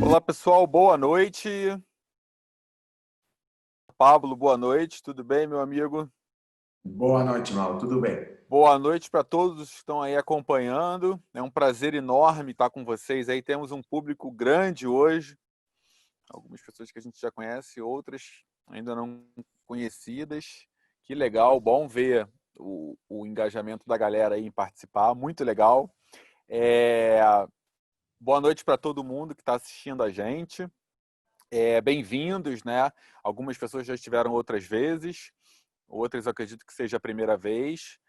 Olá, pessoal, boa noite. Pablo, boa noite, tudo bem, meu amigo? Boa noite, Mal. Tudo bem? Boa noite para todos que estão aí acompanhando. É um prazer enorme estar com vocês aí. Temos um público grande hoje. Algumas pessoas que a gente já conhece, outras ainda não conhecidas. Que legal, bom ver o engajamento da galera aí em participar, muito legal. É, Boa noite para todo mundo que está assistindo a gente. Bem-vindos, né? Algumas pessoas já estiveram outras vezes, outras eu acredito que seja a primeira vez.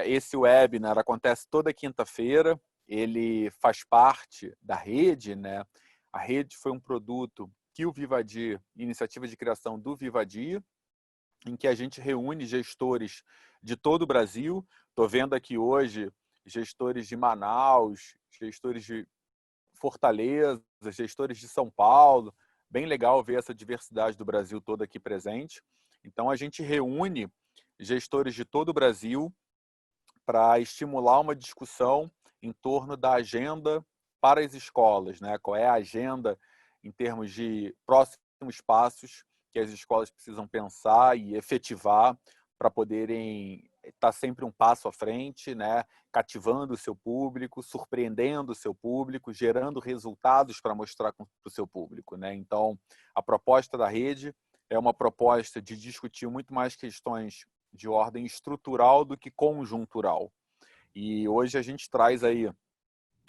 Esse webinar acontece toda quinta-feira, ele faz parte da rede, né? A rede foi um produto que o Vivadir, iniciativa de criação do Vivadir, em que a gente reúne gestores de todo o Brasil. Estou vendo aqui hoje gestores de Manaus, gestores de Fortaleza, gestores de São Paulo. Bem legal ver essa diversidade do Brasil toda aqui presente. Então, a gente reúne gestores de todo o Brasil para estimular uma discussão em torno da agenda para as escolas, né? Qual é a agenda em termos de próximos passos que as escolas precisam pensar e efetivar para poderem estar sempre um passo à frente, né? Cativando o seu público, surpreendendo o seu público, gerando resultados para mostrar para o seu público, né? Então, a proposta da rede é uma proposta de discutir muito mais questões de ordem estrutural do que conjuntural. E hoje a gente traz aí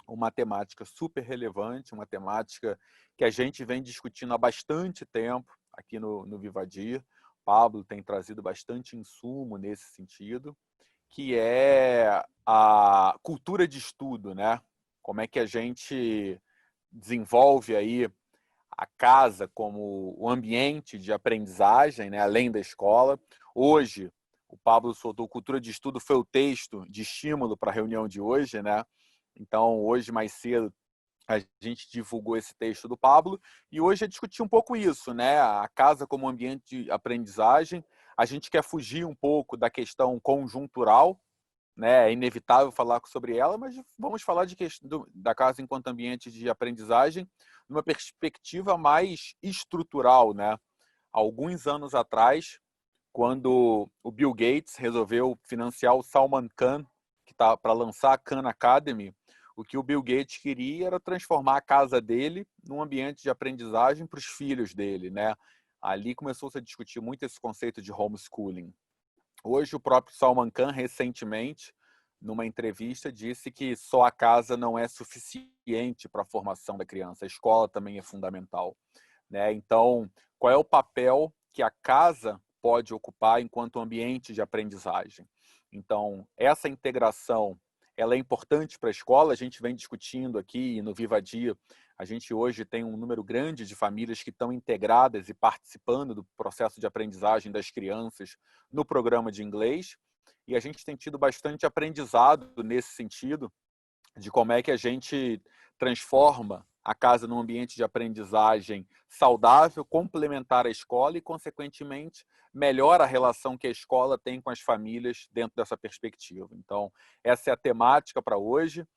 uma temática super relevante, uma temática que a gente vem discutindo há bastante tempo aqui no Vivadir. Pablo tem trazido bastante insumo nesse sentido, que é a cultura de estudo, né? Como é que a gente desenvolve aí a casa como o ambiente de aprendizagem, né, além da escola. Hoje, o Pablo soltou Cultura de Estudo, foi o texto de estímulo para a reunião de hoje, né? Então, hoje, mais cedo, a gente divulgou esse texto do Pablo e hoje é discutir um pouco isso, né? A casa como ambiente de aprendizagem. A gente quer fugir um pouco da questão conjuntural, né? É inevitável falar sobre ela, mas vamos falar da casa enquanto ambiente de aprendizagem numa perspectiva mais estrutural, né? Alguns anos atrás, quando o Bill Gates resolveu financiar o Salman Khan, que está para lançar a Khan Academy, o que o Bill Gates queria era transformar a casa dele num ambiente de aprendizagem para os filhos dele, né? Ali começou-se a discutir muito esse conceito de homeschooling. Hoje, o próprio Salman Khan, recentemente, numa entrevista, disse que só a casa não é suficiente para a formação da criança, a escola também é fundamental, né? Então, qual é o papel que a casa pode ocupar enquanto ambiente de aprendizagem? Então, essa integração ela é importante para a escola, a gente vem discutindo aqui no Viva Dia, a gente hoje tem um número grande de famílias que estão integradas e participando do processo de aprendizagem das crianças no programa de inglês, e a gente tem tido bastante aprendizado nesse sentido, de como é que a gente transforma a casa num ambiente de aprendizagem saudável, complementar à escola e, consequentemente, melhora a relação que a escola tem com as famílias dentro dessa perspectiva. Então, essa é a temática para hoje.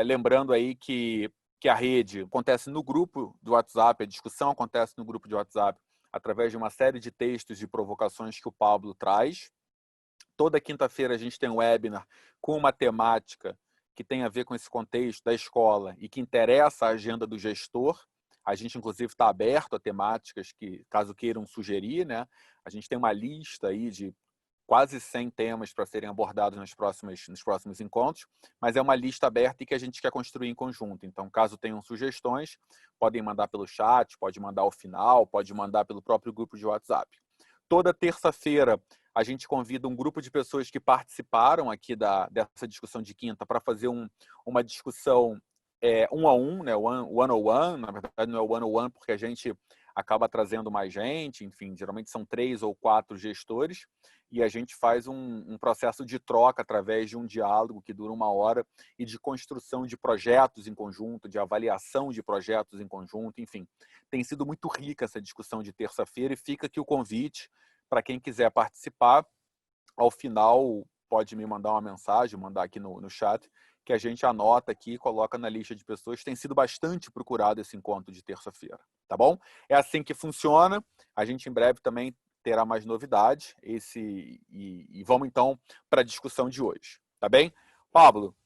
Lembrando aí que a rede acontece no grupo do WhatsApp, a discussão acontece no grupo de WhatsApp através de uma série de textos e provocações que o Pablo traz. Toda quinta-feira a gente tem um webinar com uma temática que tem a ver com esse contexto da escola e que interessa a agenda do gestor. A gente, inclusive, está aberto a temáticas que, caso queiram sugerir, né? A gente tem uma lista aí de quase 100 temas para serem abordados nos próximos encontros, mas é uma lista aberta e que a gente quer construir em conjunto. Então, caso tenham sugestões, podem mandar pelo chat, pode mandar ao final, pode mandar pelo próprio grupo de WhatsApp. Toda terça-feira a gente convida um grupo de pessoas que participaram aqui dessa discussão de quinta para fazer uma discussão um a um, né? One-on-one, na verdade não é one-on-one porque a gente acaba trazendo mais gente, enfim, geralmente são 3 ou 4 gestores, e a gente faz um processo de troca através de um diálogo que dura 1 hora e de construção de projetos em conjunto, de avaliação de projetos em conjunto, enfim. Tem sido muito rica essa discussão de terça-feira e fica aqui o convite para quem quiser participar. Ao final, pode me mandar uma mensagem, mandar aqui no chat, que a gente anota aqui e coloca na lista de pessoas. Tem sido bastante procurado esse encontro de terça-feira, tá bom? É assim que funciona. A gente em breve também terá mais novidades. E vamos então para a discussão de hoje, tá bem? Pablo,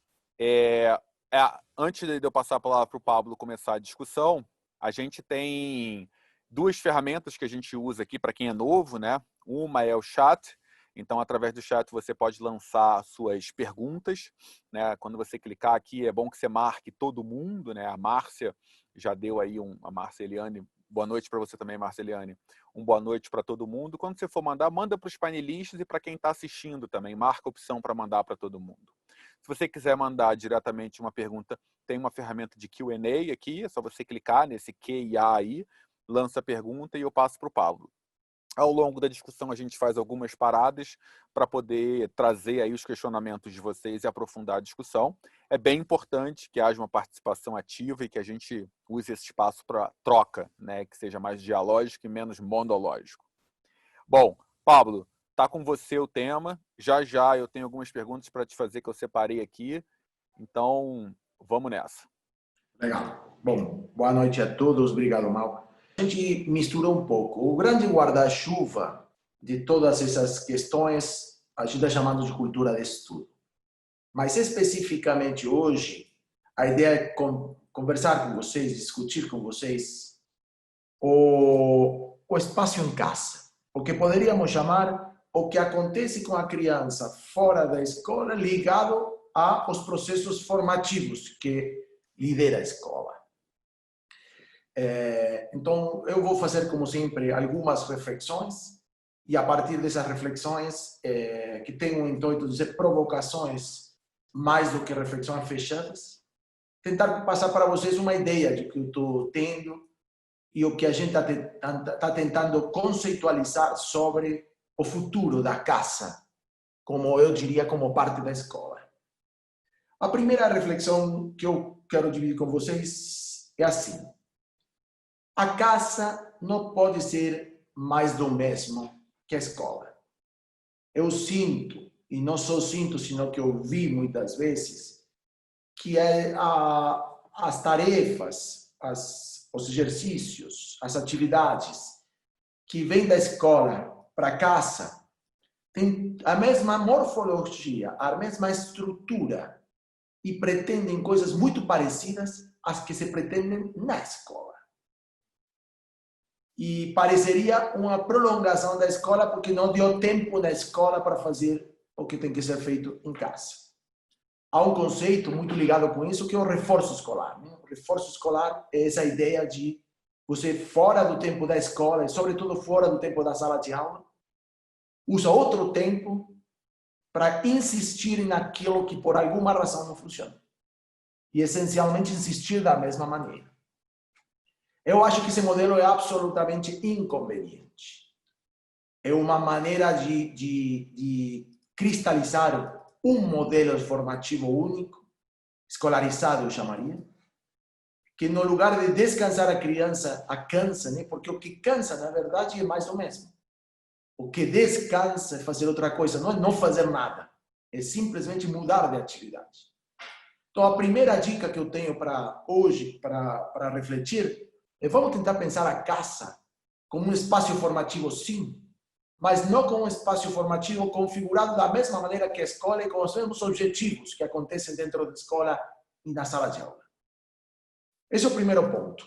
antes de eu passar a palavra para o Pablo começar a discussão, a gente tem duas ferramentas que a gente usa aqui para quem é novo, né? Uma é o chat. Então, através do chat, você pode lançar suas perguntas, né? Quando você clicar aqui, é bom que você marque todo mundo, né? A Márcia já deu aí a Márcia Eliane. Boa noite para você também, Márcia Eliane. Boa noite para todo mundo. Quando você for mandar, manda para os painelistas e para quem está assistindo também. Marca a opção para mandar para todo mundo. Se você quiser mandar diretamente uma pergunta, tem uma ferramenta de Q&A aqui. É só você clicar nesse Q&A aí, lança a pergunta e eu passo para o Pablo. Ao longo da discussão, a gente faz algumas paradas para poder trazer aí os questionamentos de vocês e aprofundar a discussão. É bem importante que haja uma participação ativa e que a gente use esse espaço para troca, né? Que seja mais dialógico e menos monológico. Bom, Pablo, tá com você o tema. Já já eu tenho algumas perguntas para te fazer que eu separei aqui. Então, vamos nessa. Legal. Bom, boa noite a todos. Obrigado, Mal. A gente misturou um pouco. O grande guarda-chuva de todas essas questões a gente está chamando de cultura de estudo. Mas especificamente hoje, a ideia é conversar com vocês, discutir com vocês o espaço em casa. O que poderíamos chamar o que acontece com a criança fora da escola ligado aos processos formativos que lidera a escola. Então, eu vou fazer, como sempre, algumas reflexões e a partir dessas reflexões, que têm o intuito de ser provocações mais do que reflexões fechadas, tentar passar para vocês uma ideia de que eu estou tendo e o que a gente está tentando conceitualizar sobre o futuro da casa, como eu diria, como parte da escola. A primeira reflexão que eu quero dividir com vocês é assim. A casa não pode ser mais do mesmo que a escola. Eu sinto, e não só sinto, sino que eu vi muitas vezes, que as tarefas, os exercícios, as atividades que vêm da escola para casa têm a mesma morfologia, a mesma estrutura e pretendem coisas muito parecidas às que se pretendem na escola. E pareceria uma prolongação da escola porque não deu tempo na escola para fazer o que tem que ser feito em casa. Há um conceito muito ligado com isso que é o reforço escolar. Né? O reforço escolar é essa ideia de você, fora do tempo da escola e sobretudo fora do tempo da sala de aula, usa outro tempo para insistir naquilo que por alguma razão não funciona. E essencialmente insistir da mesma maneira. Eu acho que esse modelo é absolutamente inconveniente. É uma maneira de cristalizar um modelo formativo único, escolarizado eu chamaria, que no lugar de descansar a criança, a cansa, né? Porque o que cansa, na verdade, é mais do mesmo. O que descansa é fazer outra coisa, não é não fazer nada, é simplesmente mudar de atividade. Então, a primeira dica que eu tenho para hoje, para refletir, é vamos tentar pensar a casa como um espaço formativo, sim, mas não como um espaço formativo configurado da mesma maneira que a escola e com os mesmos objetivos que acontecem dentro da escola e na sala de aula. Esse é o primeiro ponto.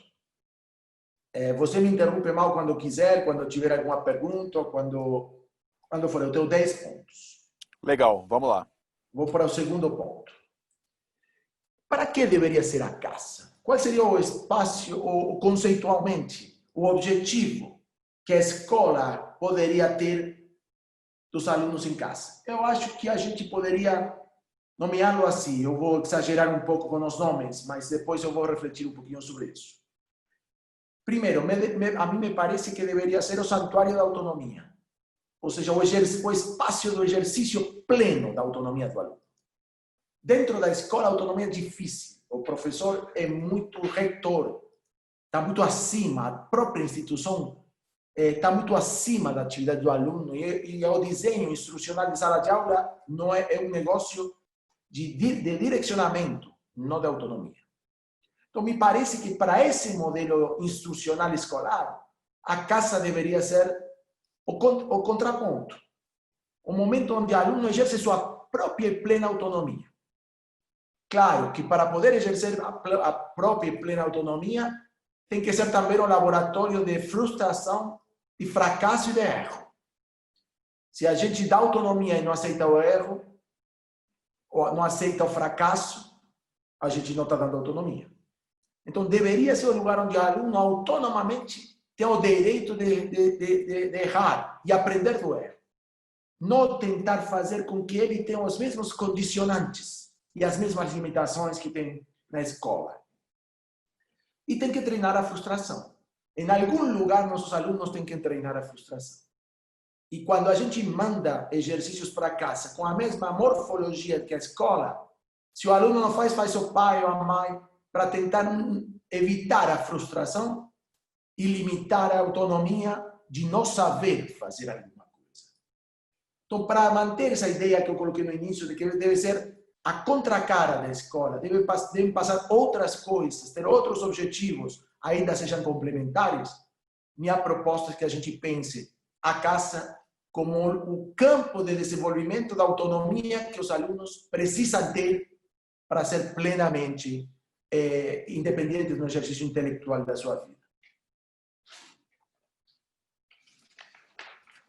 Você me interrompe mal quando quiser, quando tiver alguma pergunta, quando for. Eu tenho 10 pontos. Legal, vamos lá. Vou para o segundo ponto. Para que deveria ser a casa? Qual seria o espaço, conceitualmente, o objetivo que a escola poderia ter dos alunos em casa? Eu acho que a gente poderia nomeá-lo assim. Eu vou exagerar um pouco com os nomes, mas depois eu vou refletir um pouquinho sobre isso. Primeiro, a mim me parece que deveria ser o santuário da autonomia. Ou seja, o espaço do exercício pleno da autonomia do aluno. Dentro da escola, a autonomia é difícil. O professor é muito reitor, está muito acima, a própria instituição está muito acima da atividade do aluno e o desenho instrucional de sala de aula não é um negócio de direcionamento, não de autonomia. Então, me parece que para esse modelo instrucional escolar, a casa deveria ser o contraponto. O momento onde o aluno exerce sua própria e plena autonomia. Claro que para poder exercer a própria e plena autonomia, tem que ser também um laboratório de frustração, de fracasso e de erro. Se a gente dá autonomia e não aceita o erro, ou não aceita o fracasso, a gente não está dando autonomia. Então, deveria ser um lugar onde o aluno autonomamente tem o direito de errar e aprender do erro. Não tentar fazer com que ele tenha os mesmos condicionantes e as mesmas limitações que tem na escola. E tem que treinar a frustração. Em algum lugar, nossos alunos têm que treinar a frustração. E quando a gente manda exercícios para casa com a mesma morfologia que a escola, se o aluno não faz, faz o pai ou a mãe, para tentar evitar a frustração e limitar a autonomia de não saber fazer alguma coisa. Então, para manter essa ideia que eu coloquei no início, de que deve ser a contracara da escola, devem passar outras coisas, ter outros objetivos, ainda sejam complementares, minha proposta é que a gente pense a casa como o campo de desenvolvimento da autonomia que os alunos precisam ter para ser plenamente independentes no exercício intelectual da sua vida.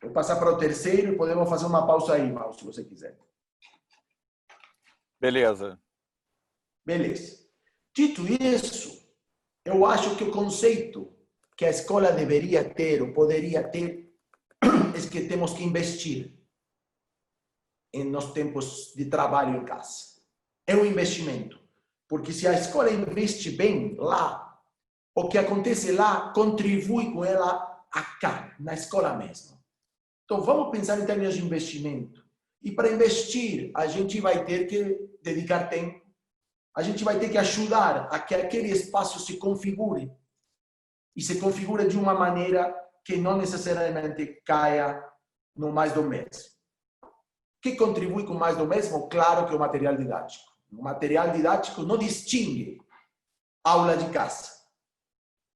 Vou passar para o terceiro e podemos fazer uma pausa aí, Mauro, se você quiser. Beleza. Beleza. Dito isso, eu acho que o conceito que a escola deveria ter ou poderia ter é que temos que investir nos tempos de trabalho em casa. É um investimento. Porque se a escola investe bem lá, o que acontece lá contribui com ela acá, na escola mesmo. Então, vamos pensar em termos de investimento. E para investir, a gente vai ter que dedicar tempo, a gente vai ter que ajudar a que aquele espaço se configure. E se configure de uma maneira que não necessariamente caia no mais do mesmo. O que contribui com mais do mesmo? Claro que é o material didático. O material didático não distingue aula de casa.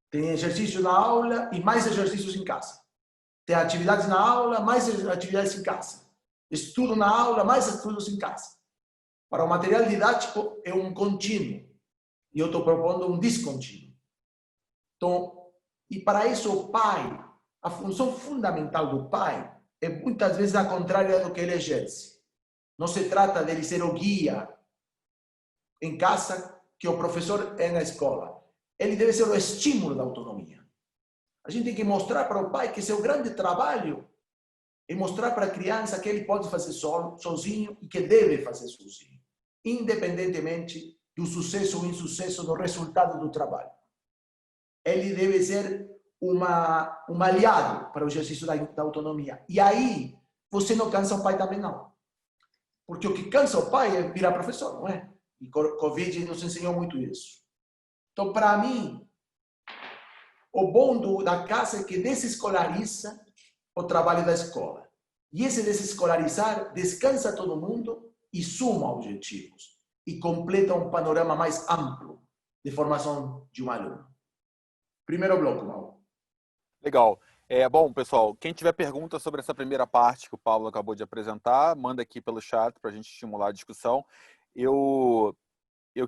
Tem exercício na aula e mais exercícios em casa. Tem atividades na aula, mais atividades em casa. Estudo na aula, mais estudos em casa. Para o material didático é um contínuo. E eu estou propondo um descontínuo. Então, e para isso o pai, a função fundamental do pai é muitas vezes a contrária do que ele exerce. Não se trata dele ser o guia em casa que o professor é na escola. Ele deve ser o estímulo da autonomia. A gente tem que mostrar para o pai que seu grande trabalho é mostrar para a criança que ele pode fazer sozinho e que deve fazer sozinho, independentemente do sucesso ou insucesso do resultado do trabalho. Ele deve ser um aliado para o exercício da autonomia. E aí, você não cansa o pai também, não. Porque o que cansa o pai é virar professor, não é? E Covid nos ensinou muito isso. Então, para mim, o bom da casa é que desescolariza o trabalho da escola. E esse desescolarizar descansa todo mundo e suma objetivos. E completa um panorama mais amplo de formação de um aluno. Primeiro bloco, Mauro. Legal. Bom, pessoal, quem tiver pergunta sobre essa primeira parte que o Pablo acabou de apresentar, manda aqui pelo chat para a gente estimular a discussão. Eu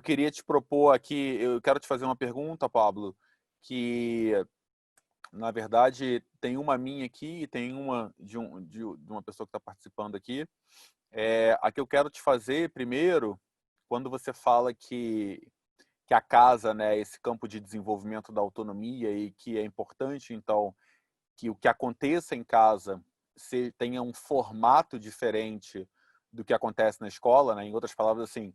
queria te propor aqui, eu quero te fazer uma pergunta, Pablo, que na verdade tem uma minha aqui e tem uma de uma pessoa que está participando aqui. A que eu quero te fazer primeiro, quando você fala que a casa, né, esse campo de desenvolvimento da autonomia e que é importante, então, que o que aconteça em casa tenha um formato diferente do que acontece na escola, né? Em outras palavras, assim,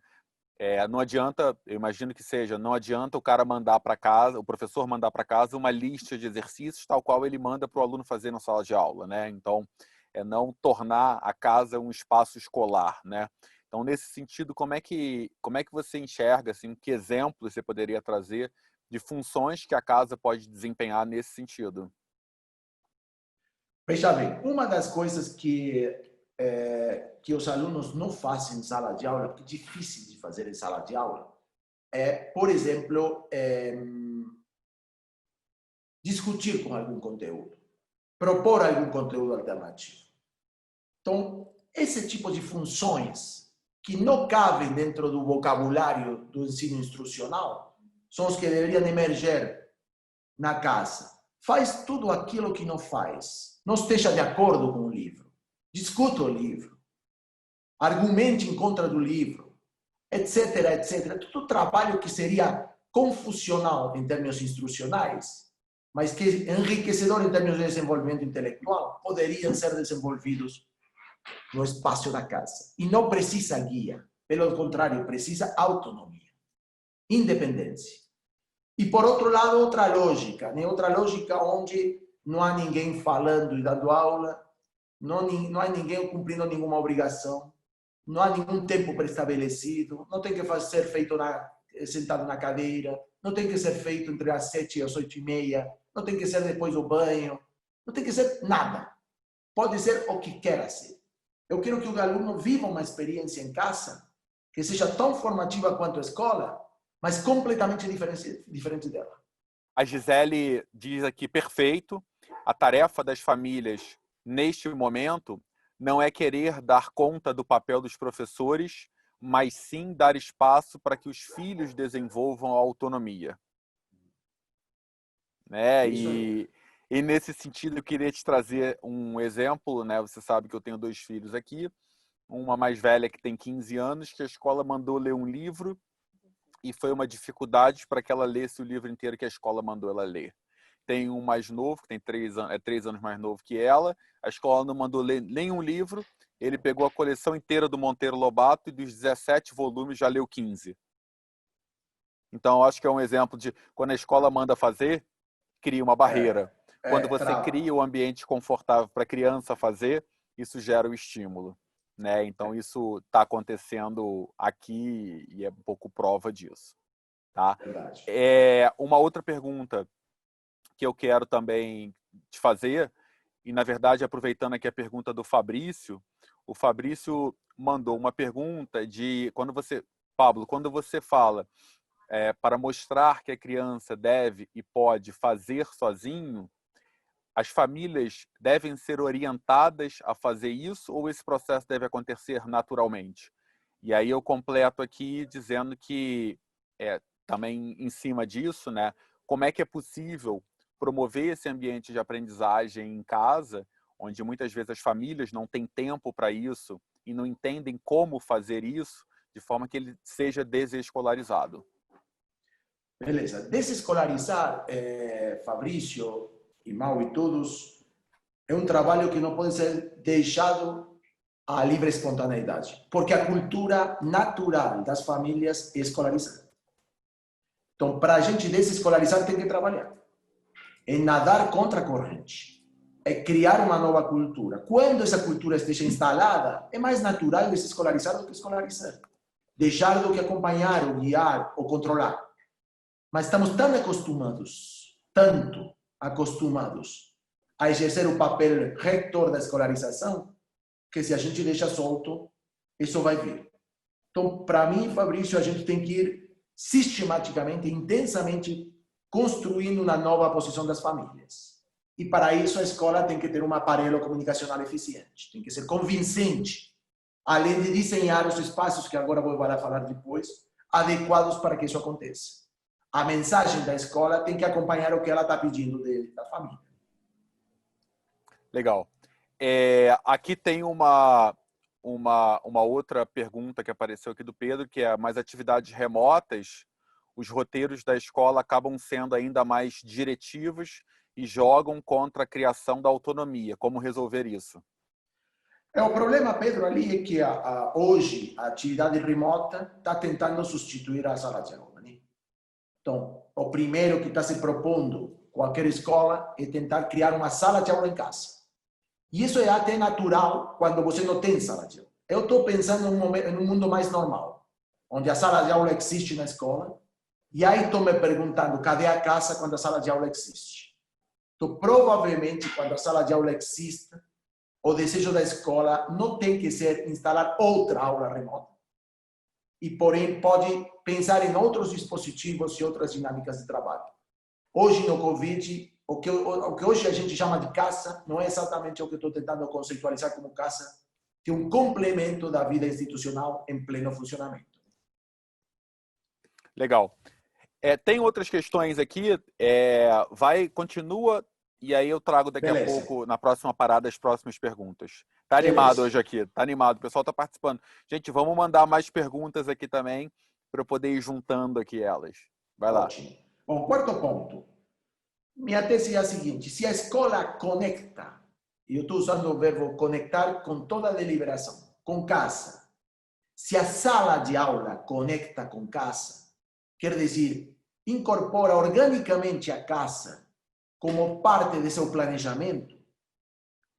não adianta, eu imagino que seja, não adianta o cara mandar para casa, o professor mandar para casa uma lista de exercícios tal qual ele manda para o aluno fazer na sala de aula, né? Então, não tornar a casa um espaço escolar, né? Então, nesse sentido, como é que você enxerga, assim, que exemplos você poderia trazer de funções que a casa pode desempenhar nesse sentido? Veja bem, uma das coisas que que os alunos não fazem em sala de aula, porque é difícil de fazer em sala de aula, é, por exemplo, discutir com algum conteúdo, propor algum conteúdo alternativo. Então, esse tipo de funções que não cabem dentro do vocabulário do ensino instrucional são os que deveriam emerger na casa. Faz tudo aquilo que não faz. Não esteja de acordo com o livro. Discuta o livro. Argumente em contra do livro. Etc, etc. Tudo trabalho que seria confusional em termos instrucionais, mas que enriquecedor em termos de desenvolvimento intelectual, poderiam ser desenvolvidos no espaço da casa. E não precisa guia. Pelo contrário, precisa autonomia, independência. E, por outro lado, outra lógica, né? Outra lógica onde não há ninguém falando e dando aula, não há ninguém cumprindo nenhuma obrigação, não há nenhum tempo preestabelecido, não tem que ser feito sentado na cadeira, não tem que ser feito entre as 7 e as 8h30, não tem que ser depois do banho, não tem que ser nada. Pode ser o que queira ser. Eu quero que o aluno viva uma experiência em casa que seja tão formativa quanto a escola, mas completamente diferente dela. A Gisele diz aqui, perfeito, a tarefa das famílias neste momento não é querer dar conta do papel dos professores, mas sim dar espaço para que os filhos desenvolvam a autonomia. Né? E nesse sentido, eu queria te trazer um exemplo, né? Você sabe que eu tenho 2 filhos aqui, uma mais velha que tem 15 anos, que a escola mandou ler um livro e foi uma dificuldade para que ela lesse o livro inteiro que a escola mandou ela ler. Tem um mais novo, que tem 3 anos mais novo que ela, a escola não mandou ler nenhum livro, ele pegou a coleção inteira do Monteiro Lobato e dos 17 volumes já leu 15. Então, acho que é um exemplo de quando a escola manda fazer, cria uma barreira. Quando você cria um ambiente confortável para a criança fazer, isso gera o estímulo. Né? Então, isso está acontecendo aqui e é um pouco prova disso. Tá? Uma outra pergunta que eu quero também te fazer, e na verdade, aproveitando aqui a pergunta do Fabrício, o Fabrício mandou uma pergunta de, Pablo, quando você fala para mostrar que a criança deve e pode fazer sozinho, as famílias devem ser orientadas a fazer isso ou esse processo deve acontecer naturalmente? E aí eu completo aqui dizendo que, também em cima disso, né, como é que é possível promover esse ambiente de aprendizagem em casa, onde muitas vezes as famílias não têm tempo para isso e não entendem como fazer isso, de forma que ele seja desescolarizado? Beleza. Desescolarizar, Fabrício e Mau e todos, é um trabalho que não pode ser deixado à livre espontaneidade, porque a cultura natural das famílias é escolarizar. Então, para a gente desescolarizar, tem que trabalhar. É nadar contra a corrente. É criar uma nova cultura. Quando essa cultura esteja instalada, é mais natural desescolarizar do que escolarizar. Deixar do que acompanhar, ou guiar, ou controlar. Mas estamos tanto acostumados a exercer o papel rector da escolarização, que se a gente deixa solto, isso vai vir. Então, para mim, Fabrício, a gente tem que ir sistematicamente, intensamente, construindo uma nova posição das famílias. E para isso a escola tem que ter um aparelho comunicacional eficiente, tem que ser convincente, além de desenhar os espaços, que agora vou falar depois, adequados para que isso aconteça. A mensagem da escola tem que acompanhar o que ela está pedindo da família. Legal. Aqui tem uma outra pergunta que apareceu aqui do Pedro, que é: mais atividades remotas, os roteiros da escola acabam sendo ainda mais diretivos e jogam contra a criação da autonomia. Como resolver isso? O problema, Pedro, ali é que hoje a atividade remota está tentando substituir a sala de aula. Né? Então, o primeiro que está se propondo qualquer escola é tentar criar uma sala de aula em casa. E isso é até natural quando você não tem sala de aula. Eu estou pensando em um mundo mais normal, onde a sala de aula existe na escola, e aí estou me perguntando, cadê a casa quando a sala de aula existe? Então, provavelmente, quando a sala de aula exista, o desejo da escola não tem que ser instalar outra aula remota. E, porém, pode pensar em outros dispositivos e outras dinâmicas de trabalho. Hoje, no Covid, o que hoje a gente chama de casa não é exatamente o que eu estou tentando conceitualizar como casa, que é um complemento da vida institucional em pleno funcionamento. Legal. Tem outras questões aqui. Continua, e aí eu trago daqui a pouco, na próxima parada, as próximas perguntas. Tá animado hoje aqui, tá animado, o pessoal tá participando. Gente, vamos mandar mais perguntas aqui também, para eu poder ir juntando aqui elas. Vai lá. Ótimo. Bom, quarto ponto. Minha tese é a seguinte: se a escola conecta, e eu estou usando o verbo conectar com toda a deliberação, com casa. Se a sala de aula conecta com casa, quer dizer, incorpora organicamente a casa como parte de seu planejamento,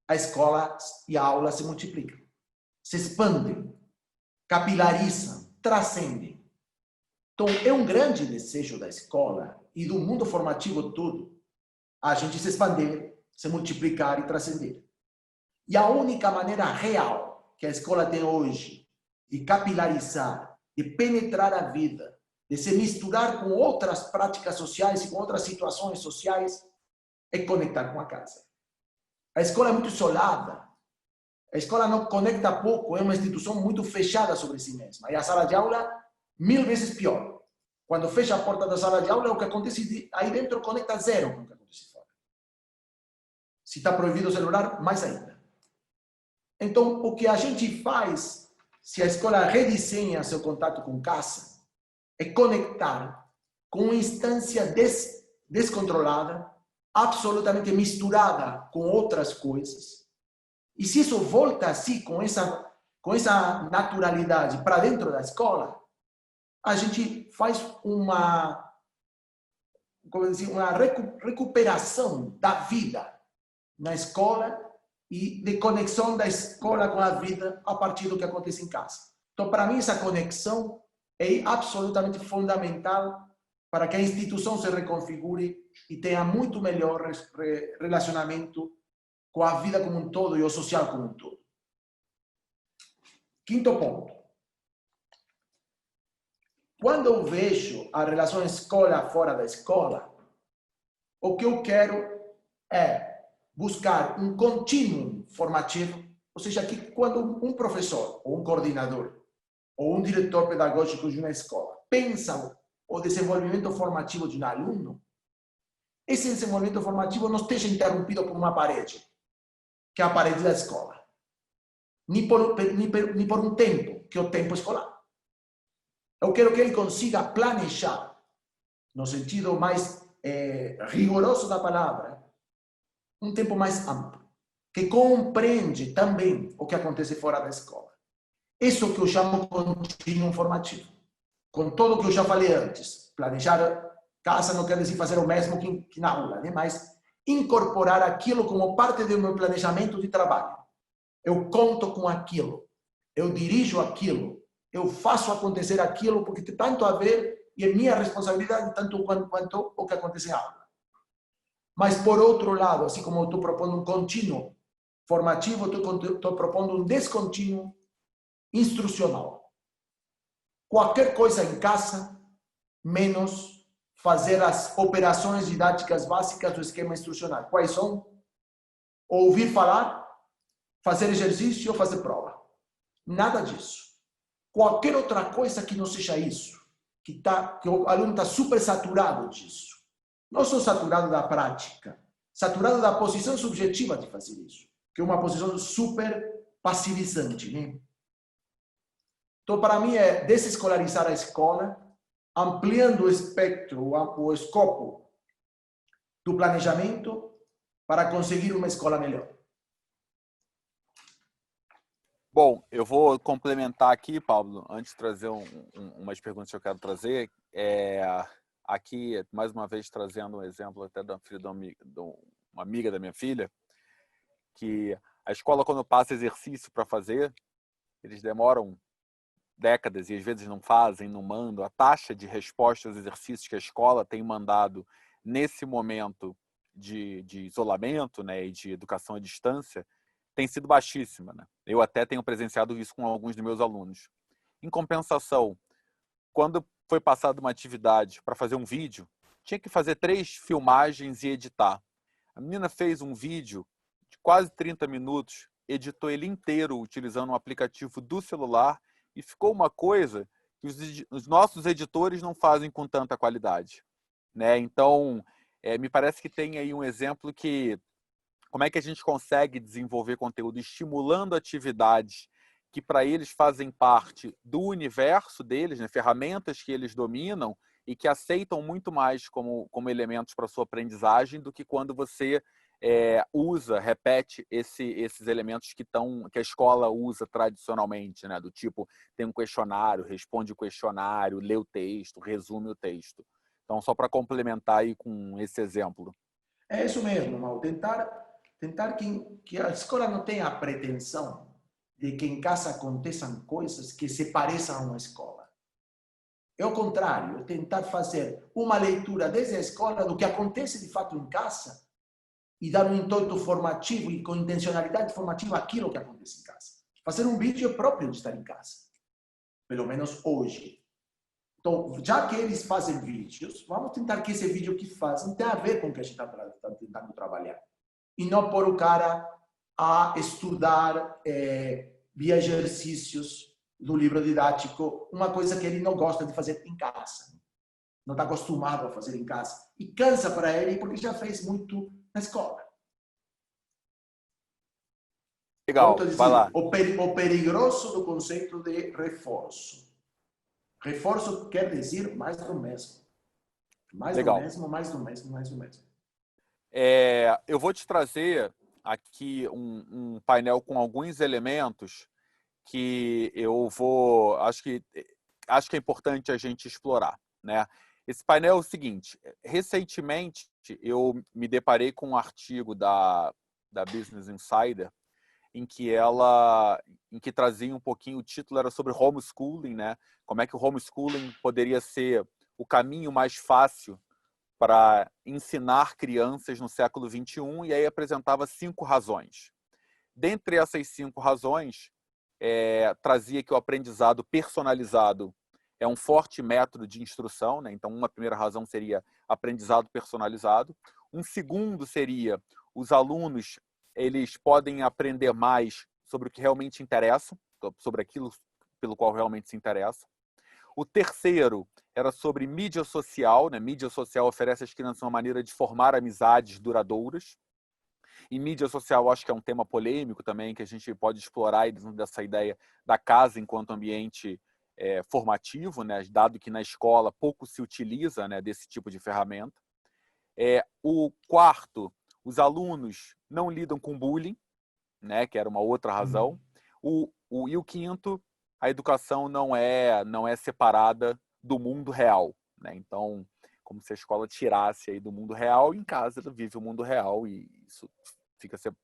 a escola e a aula se multiplicam, se expandem, capilarizam, transcendem. Então, é um grande desejo da escola e do mundo formativo todo a gente se expandir, se multiplicar e transcender. E a única maneira real que a escola tem hoje de capilarizar, de penetrar a vida, de se misturar com outras práticas sociais e com outras situações sociais, é conectar com a casa. A escola é muito isolada. A escola não conecta pouco, é uma instituição muito fechada sobre si mesma. E a sala de aula, 1000 vezes pior. Quando fecha a porta da sala de aula, o que acontece aí dentro conecta zero com o que acontece fora. Se está proibido o celular, mais ainda. Então, o que a gente faz, se a escola redesenha seu contato com casa, é conectar com uma instância descontrolada, absolutamente misturada com outras coisas. E se isso volta assim, com essa naturalidade para dentro da escola, a gente faz uma recuperação da vida na escola e de conexão da escola com a vida a partir do que acontece em casa. Então, para mim, essa conexão é absolutamente fundamental para que a instituição se reconfigure e tenha muito melhor relacionamento com a vida como um todo e o social como um todo. Quinto ponto. Quando eu vejo a relação escola fora da escola, o que eu quero é buscar um contínuo formativo, ou seja, que quando um professor, ou um coordenador, ou um diretor pedagógico de uma escola pensa o desenvolvimento formativo de um aluno, esse desenvolvimento formativo não esteja interrompido por uma parede, que é a parede da escola, nem por um tempo, que é o tempo escolar. Eu quero que ele consiga planejar, no sentido mais rigoroso da palavra, um tempo mais amplo, que compreende também o que acontece fora da escola. Isso que eu chamo de contínuo formativo. Com tudo o que eu já falei antes, planejar casa não quer dizer fazer o mesmo que na aula, né? Mas incorporar aquilo como parte do meu planejamento de trabalho. Eu conto com aquilo, eu dirijo aquilo, eu faço acontecer aquilo porque tem tanto a ver e é minha responsabilidade tanto quanto o que acontece em aula. Mas, por outro lado, assim como eu estou propondo um contínuo formativo, estou propondo um descontínuo instrucional. Qualquer coisa em casa, menos fazer as operações didáticas básicas do esquema instrucional. Quais são? Ouvir falar, fazer exercício ou fazer prova. Nada disso. Qualquer outra coisa que não seja isso, que o aluno está super saturado disso. Não sou saturado da prática, saturado da posição subjetiva de fazer isso, que é uma posição super passivizante, né? Então, para mim, é desescolarizar a escola, ampliando o espectro, o escopo do planejamento para conseguir uma escola melhor. Bom, eu vou complementar aqui, Pablo, antes de trazer umas perguntas que eu quero trazer. Aqui, mais uma vez, trazendo um exemplo até da filha de uma amiga da minha filha, que a escola, quando passa exercício para fazer, eles demoram décadas e às vezes não fazem, não mandam. A taxa de resposta aos exercícios que a escola tem mandado nesse momento de isolamento, né, e de educação à distância tem sido baixíssima, né? Eu até tenho presenciado isso com alguns dos meus alunos. Em compensação, quando foi passada uma atividade para fazer um vídeo, tinha que fazer 3 filmagens e editar. A menina fez um vídeo de quase 30 minutos, editou ele inteiro utilizando um aplicativo do celular e ficou uma coisa que os nossos editores não fazem com tanta qualidade, né? Então, me parece que tem aí um exemplo que como é que a gente consegue desenvolver conteúdo estimulando atividades que para eles fazem parte do universo deles, né? Ferramentas que eles dominam e que aceitam muito mais como elementos para a sua aprendizagem do que quando você repete esses elementos que a escola usa tradicionalmente, né? Do tipo, tem um questionário, responde o questionário, lê o texto, resume o texto. Então, só para complementar aí com esse exemplo. É isso mesmo, Mal. Tentar que a escola não tenha a pretensão de que em casa aconteçam coisas que se pareçam a uma escola. É o contrário, tentar fazer uma leitura desde a escola do que acontece de fato em casa e dar um intuito formativo e com intencionalidade formativa aquilo que acontece em casa. Fazer um vídeo próprio de estar em casa, pelo menos hoje. Então, já que eles fazem vídeos, vamos tentar que esse vídeo que fazem tenha a ver com o que a gente está tentando trabalhar. E não pôr o cara a estudar via exercícios do livro didático, uma coisa que ele não gosta de fazer em casa. Não está acostumado a fazer em casa. E cansa para ele porque já fez muito na escola. Legal, vai lá. O perigoso do conceito de reforço. Reforço quer dizer mais do mesmo. Mais do mesmo, mais do mesmo, mais do mesmo. Eu vou te trazer aqui um painel com alguns elementos que acho que é importante a gente explorar, né? Esse painel é o seguinte: recentemente eu me deparei com um artigo da Business Insider em que trazia um pouquinho, o título era sobre homeschooling, né? Como é que o homeschooling poderia ser o caminho mais fácil para ensinar crianças no século XXI, e aí apresentava 5 razões. Dentre essas 5 razões, trazia que o aprendizado personalizado é um forte método de instrução, né? Então, uma primeira razão seria aprendizado personalizado. Um segundo seria os alunos eles podem aprender mais sobre o que realmente interessa, sobre aquilo pelo qual realmente se interessa. O terceiro era sobre mídia social, né? Mídia social oferece às crianças uma maneira de formar amizades duradouras. E mídia social, acho que é um tema polêmico também, que a gente pode explorar dentro dessa ideia da casa enquanto ambiente formativo, né? Dado que na escola pouco se utiliza, né, desse tipo de ferramenta. O quarto, os alunos não lidam com bullying, né, que era uma outra razão. E o quinto, a educação não é separada do mundo real, né? Então, como se a escola tirasse aí do mundo real, em casa ela vive o mundo real e isso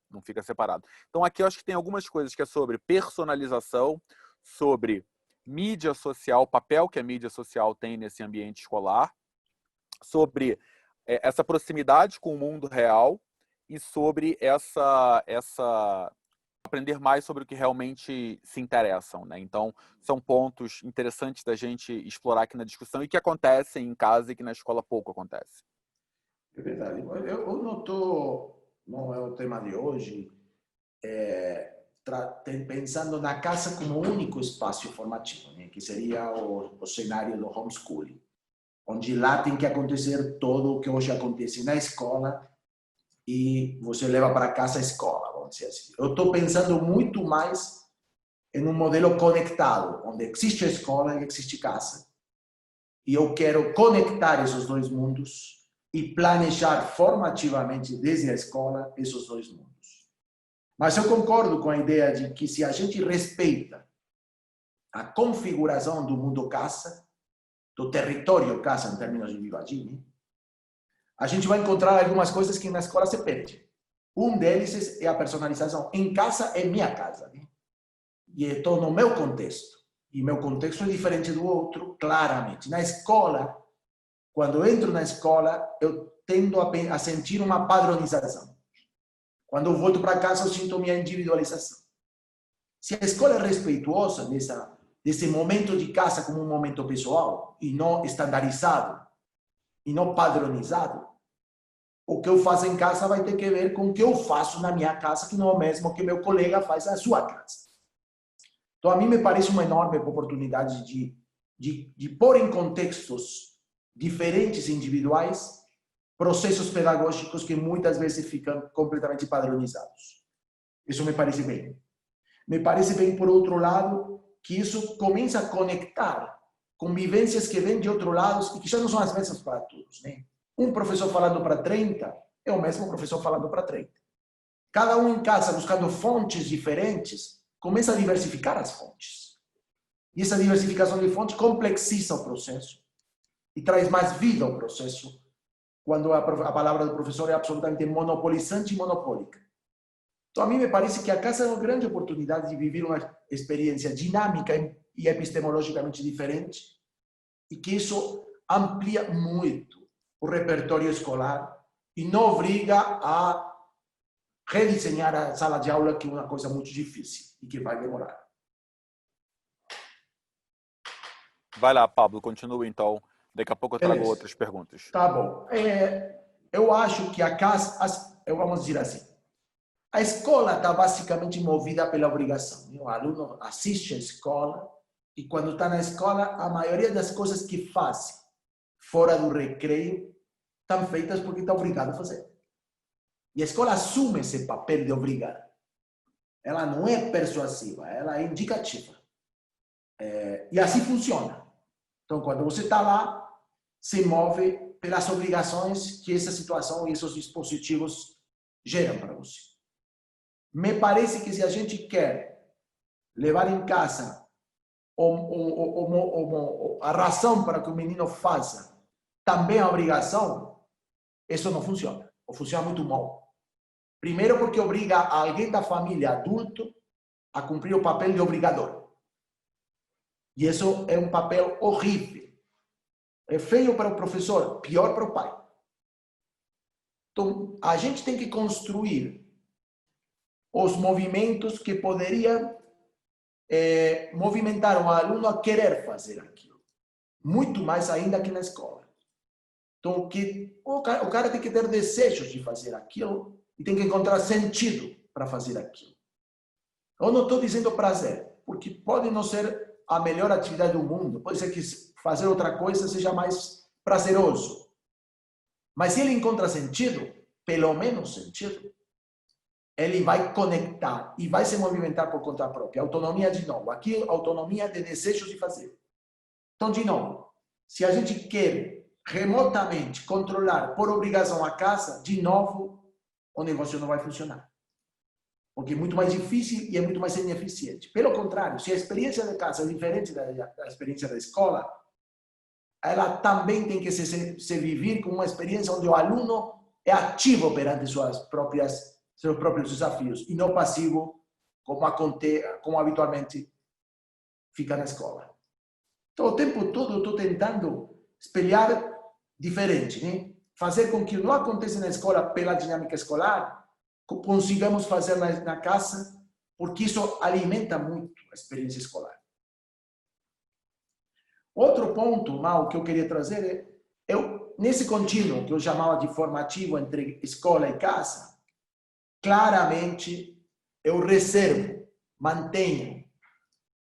não fica separado. Então, aqui eu acho que tem algumas coisas que é sobre personalização, sobre mídia social, o papel que a mídia social tem nesse ambiente escolar, sobre essa proximidade com o mundo real e sobre aprender mais sobre o que realmente se interessam, né? Então, são pontos interessantes da gente explorar aqui na discussão e que acontecem em casa e que na escola pouco acontece. É verdade. Eu não é o tema de hoje, pensando na casa como único espaço formativo, né? Que seria o cenário do homeschooling, onde lá tem que acontecer tudo o que hoje acontece na escola e você leva para casa a escola, vamos dizer assim. Eu estou pensando muito mais em um modelo conectado, onde existe a escola e existe casa. E eu quero conectar esses dois mundos e planejar formativamente desde a escola esses dois mundos. Mas eu concordo com a ideia de que se a gente respeita a configuração do mundo casa, do território casa em termos de Vivagini, a gente vai encontrar algumas coisas que na escola se perde. Um deles é a personalização. Em casa é minha casa, né? E estou no meu contexto. E meu contexto é diferente do outro, claramente. Na escola, quando eu entro na escola, eu tendo a sentir uma padronização. Quando eu volto para casa, eu sinto minha individualização. Se a escola é respeituosa desse momento de casa como um momento pessoal, e não estandarizado, e não padronizado, o que eu faço em casa vai ter que ver com o que eu faço na minha casa, que não é o mesmo que meu colega faz na sua casa. Então, a mim me parece uma enorme oportunidade de pôr em contextos diferentes individuais processos pedagógicos que muitas vezes ficam completamente padronizados. Isso me parece bem. Me parece bem, por outro lado, que isso começa a conectar convivências que vêm de outro lado e que já não são as mesmas para todos, né? Um professor falando para 30 é o mesmo professor falando para 30. Cada um em casa buscando fontes diferentes, começa a diversificar as fontes. E essa diversificação de fontes complexiza o processo e traz mais vida ao processo, quando a palavra do professor é absolutamente monopolizante e monopólica. Então, a mim me parece que a casa é uma grande oportunidade de viver uma experiência dinâmica e epistemologicamente diferente, e que isso amplia muito o repertório escolar e não obriga a redesenhar a sala de aula, que é uma coisa muito difícil e que vai demorar. Vai lá, Pablo, continua então. Daqui a pouco eu trago Beleza. outras perguntas. Tá bom. Eu acho que a casa, vamos dizer assim, a escola está basicamente movida pela obrigação. O aluno assiste à escola e, quando está na escola, a maioria das coisas que faz fora do recreio estão feitas porque está obrigado a fazer. E a escola assume esse papel de obrigar. Ela não é persuasiva, ela é indicativa. E assim funciona. Então, quando você está lá, se move pelas obrigações que essa situação e esses dispositivos geram para você. Me parece que, se a gente quer levar em casa a razão para que o menino faça também a obrigação, isso não funciona. Ou funciona muito mal. Primeiro, porque obriga alguém da família adulto a cumprir o papel de obrigador. E isso é um papel horrível. É feio para o professor, pior para o pai. Então, a gente tem que construir os movimentos que poderiam movimentar um aluno a querer fazer aquilo. Muito mais ainda que na escola. Então, o cara tem que ter desejos de fazer aquilo e tem que encontrar sentido para fazer aquilo. Eu não estou dizendo prazer, porque pode não ser a melhor atividade do mundo. Pode ser que fazer outra coisa seja mais prazeroso. Mas se ele encontra sentido, pelo menos sentido, ele vai conectar e vai se movimentar por conta própria. Autonomia, de novo. Aqui, autonomia de desejos de fazer. Então, de novo, se a gente quer remotamente controlar por obrigação a casa, de novo, o negócio não vai funcionar. Porque é muito mais difícil e é muito mais ineficiente. Pelo contrário, se a experiência da casa é diferente da experiência da escola, ela também tem que se viver como uma experiência onde o aluno é ativo perante seus próprios desafios e não passivo, como habitualmente fica na escola. Então, o tempo todo eu estou tentando espelhar diferente, né? Fazer com que não aconteça na escola pela dinâmica escolar, consigamos fazer na casa, porque isso alimenta muito a experiência escolar. Outro ponto, Mal, que eu queria trazer nesse contínuo que eu chamava de formativo entre escola e casa, claramente eu reservo, mantenho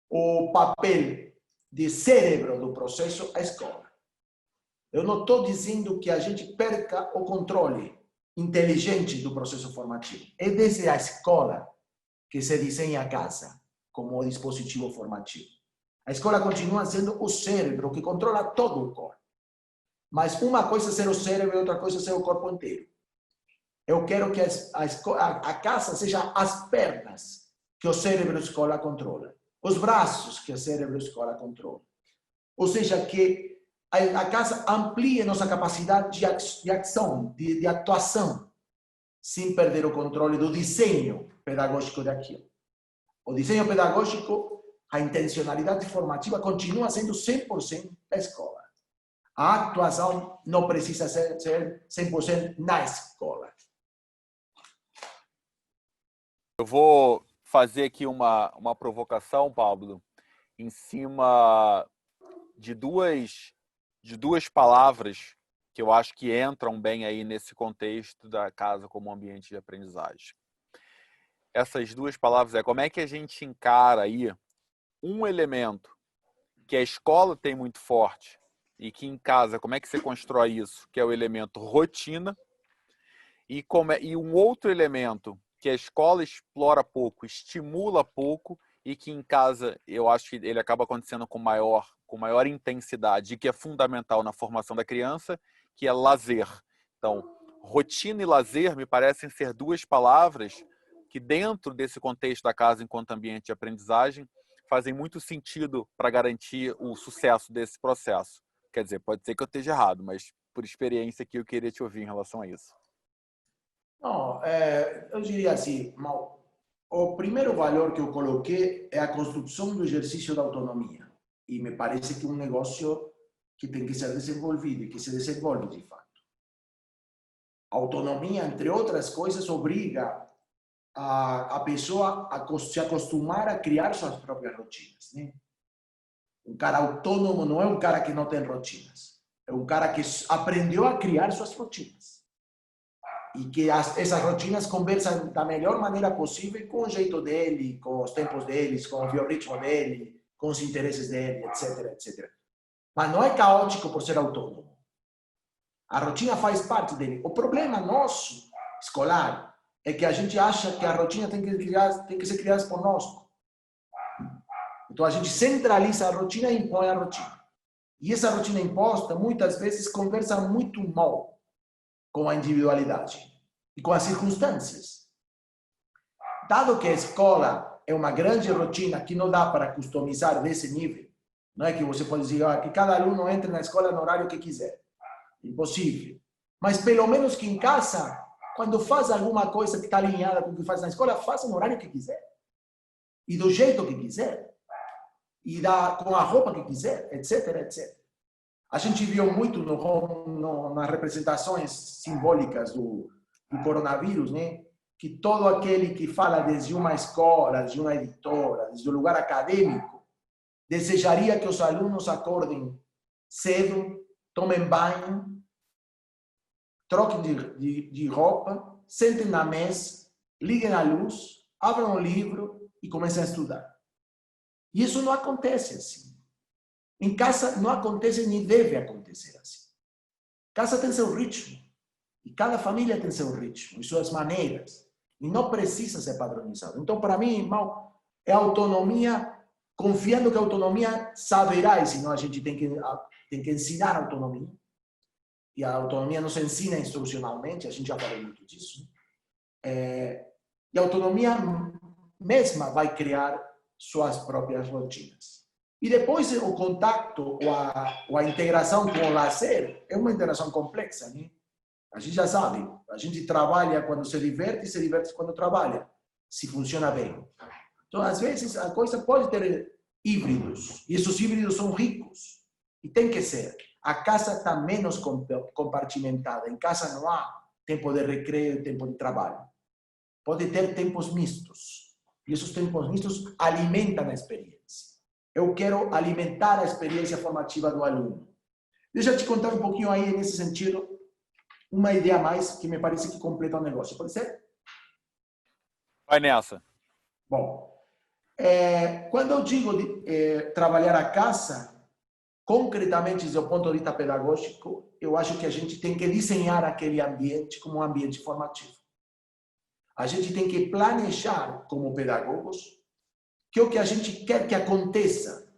o papel de cérebro do processo à escola. Eu não estou dizendo que a gente perca o controle inteligente do processo formativo. É desde a escola que se desenha a casa como dispositivo formativo. A escola continua sendo o cérebro que controla todo o corpo. Mas uma coisa é ser o cérebro e outra coisa é ser o corpo inteiro. Eu quero que a casa seja as pernas que o cérebro e a escola controla. Os braços que o cérebro e a escola controla. Ou seja, que a casa amplie nossa capacidade de ação, de atuação, sem perder o controle do desenho pedagógico daquilo. O desenho pedagógico, a intencionalidade formativa continua sendo 100% da escola. A atuação não precisa ser 100% na escola. Eu vou fazer aqui uma provocação, Pablo, em cima de duas palavras que eu acho que entram bem aí nesse contexto da casa como ambiente de aprendizagem. Essas duas palavras é como é que a gente encara aí um elemento que a escola tem muito forte e que em casa, como é que você constrói isso? Que é o elemento rotina. E um outro elemento que a escola explora pouco, estimula pouco e que em casa eu acho que ele acaba acontecendo com maior intensidade e que é fundamental na formação da criança, que é lazer. Então, rotina e lazer me parecem ser duas palavras que dentro desse contexto da casa enquanto ambiente de aprendizagem fazem muito sentido para garantir o sucesso desse processo. Quer dizer, pode ser que eu esteja errado, mas por experiência aqui eu queria te ouvir em relação a isso. Não, eu diria assim, Mal, o primeiro valor que eu coloquei é a construção do exercício da autonomia. E me parece que é um negócio que tem que ser desenvolvido e que se desenvolve de fato. A autonomia, entre outras coisas, obriga a pessoa a se acostumar a criar suas próprias rotinas, né? Um cara autônomo não é um cara que não tem rotinas. É um cara que aprendeu a criar suas rotinas. E que essas rotinas conversam da melhor maneira possível com o jeito dele, com os tempos deles, com o biorritmo dele, com os interesses dele, etc, etc. Mas não é caótico por ser autônomo. A rotina faz parte dele. O problema nosso, escolar, é que a gente acha que a rotina tem que ser criada por nós. Então a gente centraliza a rotina e impõe a rotina. E essa rotina imposta, muitas vezes, conversa muito mal com a individualidade e com as circunstâncias. Dado que a escola é uma grande rotina que não dá para customizar desse nível, não é que você pode dizer que cada aluno entre na escola no horário que quiser. Impossível. Mas pelo menos que em casa, quando faz alguma coisa que está alinhada com o que faz na escola, faça no horário que quiser. E do jeito que quiser. E com a roupa que quiser, etc, etc. A gente viu muito nas representações simbólicas do coronavírus, né? Que todo aquele que fala desde uma escola, desde uma editora, desde um lugar acadêmico, desejaria que os alunos acordem cedo, tomem banho, troquem de roupa, sentem na mesa, liguem a luz, abram um livro e comecem a estudar. E isso não acontece assim. Em casa não acontece nem deve acontecer assim. Casa tem seu ritmo. E cada família tem seu ritmo e suas maneiras. E não precisa ser padronizado. Então, para mim, irmão, é autonomia, confiando que a autonomia saberá, e senão a gente tem que ensinar a autonomia. E a autonomia não se ensina instrucionalmente, a gente já falou muito disso. E a autonomia mesma vai criar suas próprias rotinas. E depois o contato ou a integração com o lazer é uma interação complexa, né? A gente já sabe, a gente trabalha quando se diverte quando trabalha, se funciona bem. Então, às vezes, a coisa pode ter híbridos, e esses híbridos são ricos, e tem que ser. A casa está menos compartimentada, em casa não há tempo de recreio e tempo de trabalho. Pode ter tempos mistos, e esses tempos mistos alimentam a experiência. Eu quero alimentar a experiência formativa do aluno. Deixa eu te contar um pouquinho aí, nesse sentido, uma ideia a mais que me parece que completa o negócio. Pode ser? Vai nessa. Bom, quando eu digo trabalhar a casa, concretamente, do ponto de vista pedagógico, eu acho que a gente tem que desenhar aquele ambiente como um ambiente formativo. A gente tem que planejar, como pedagogos, que o que a gente quer que aconteça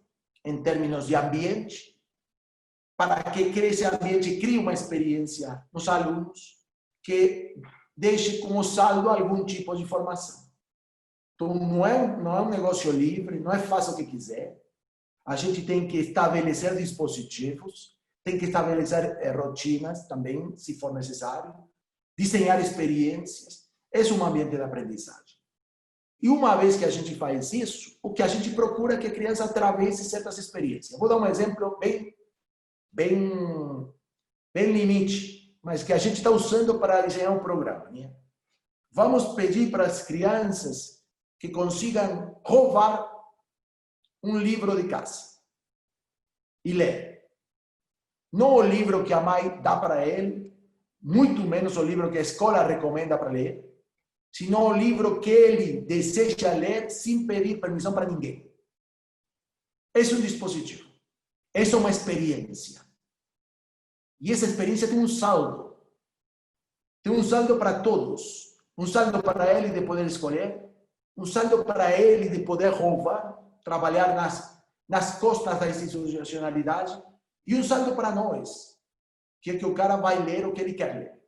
em termos de ambiente, para que esse ambiente crie uma experiência nos alunos que deixe como saldo algum tipo de formação. Então, não é um negócio livre, não é faça o que quiser. A gente tem que estabelecer dispositivos, tem que estabelecer rotinas também, se for necessário, desenhar experiências. Esse é um ambiente de aprendizagem. E uma vez que a gente faz isso, o que a gente procura é que a criança atravesse certas experiências. Vou dar um exemplo bem limite, mas que a gente está usando para desenhar um programa, né? vamos pedir para as crianças que consigam roubar um livro de casa e ler. Não o livro que a mãe dá para ele, muito menos o livro que a escola recomenda para ler, senão o livro que ele deseja ler sem pedir permissão para ninguém. Esse é um dispositivo. Essa é uma experiência. E essa experiência tem um saldo. Tem um saldo para todos. Um saldo para ele de poder escolher, um saldo para ele de poder roubar, trabalhar nas costas da institucionalidade, e um saldo para nós, que é que o cara vai ler o que ele quer ler.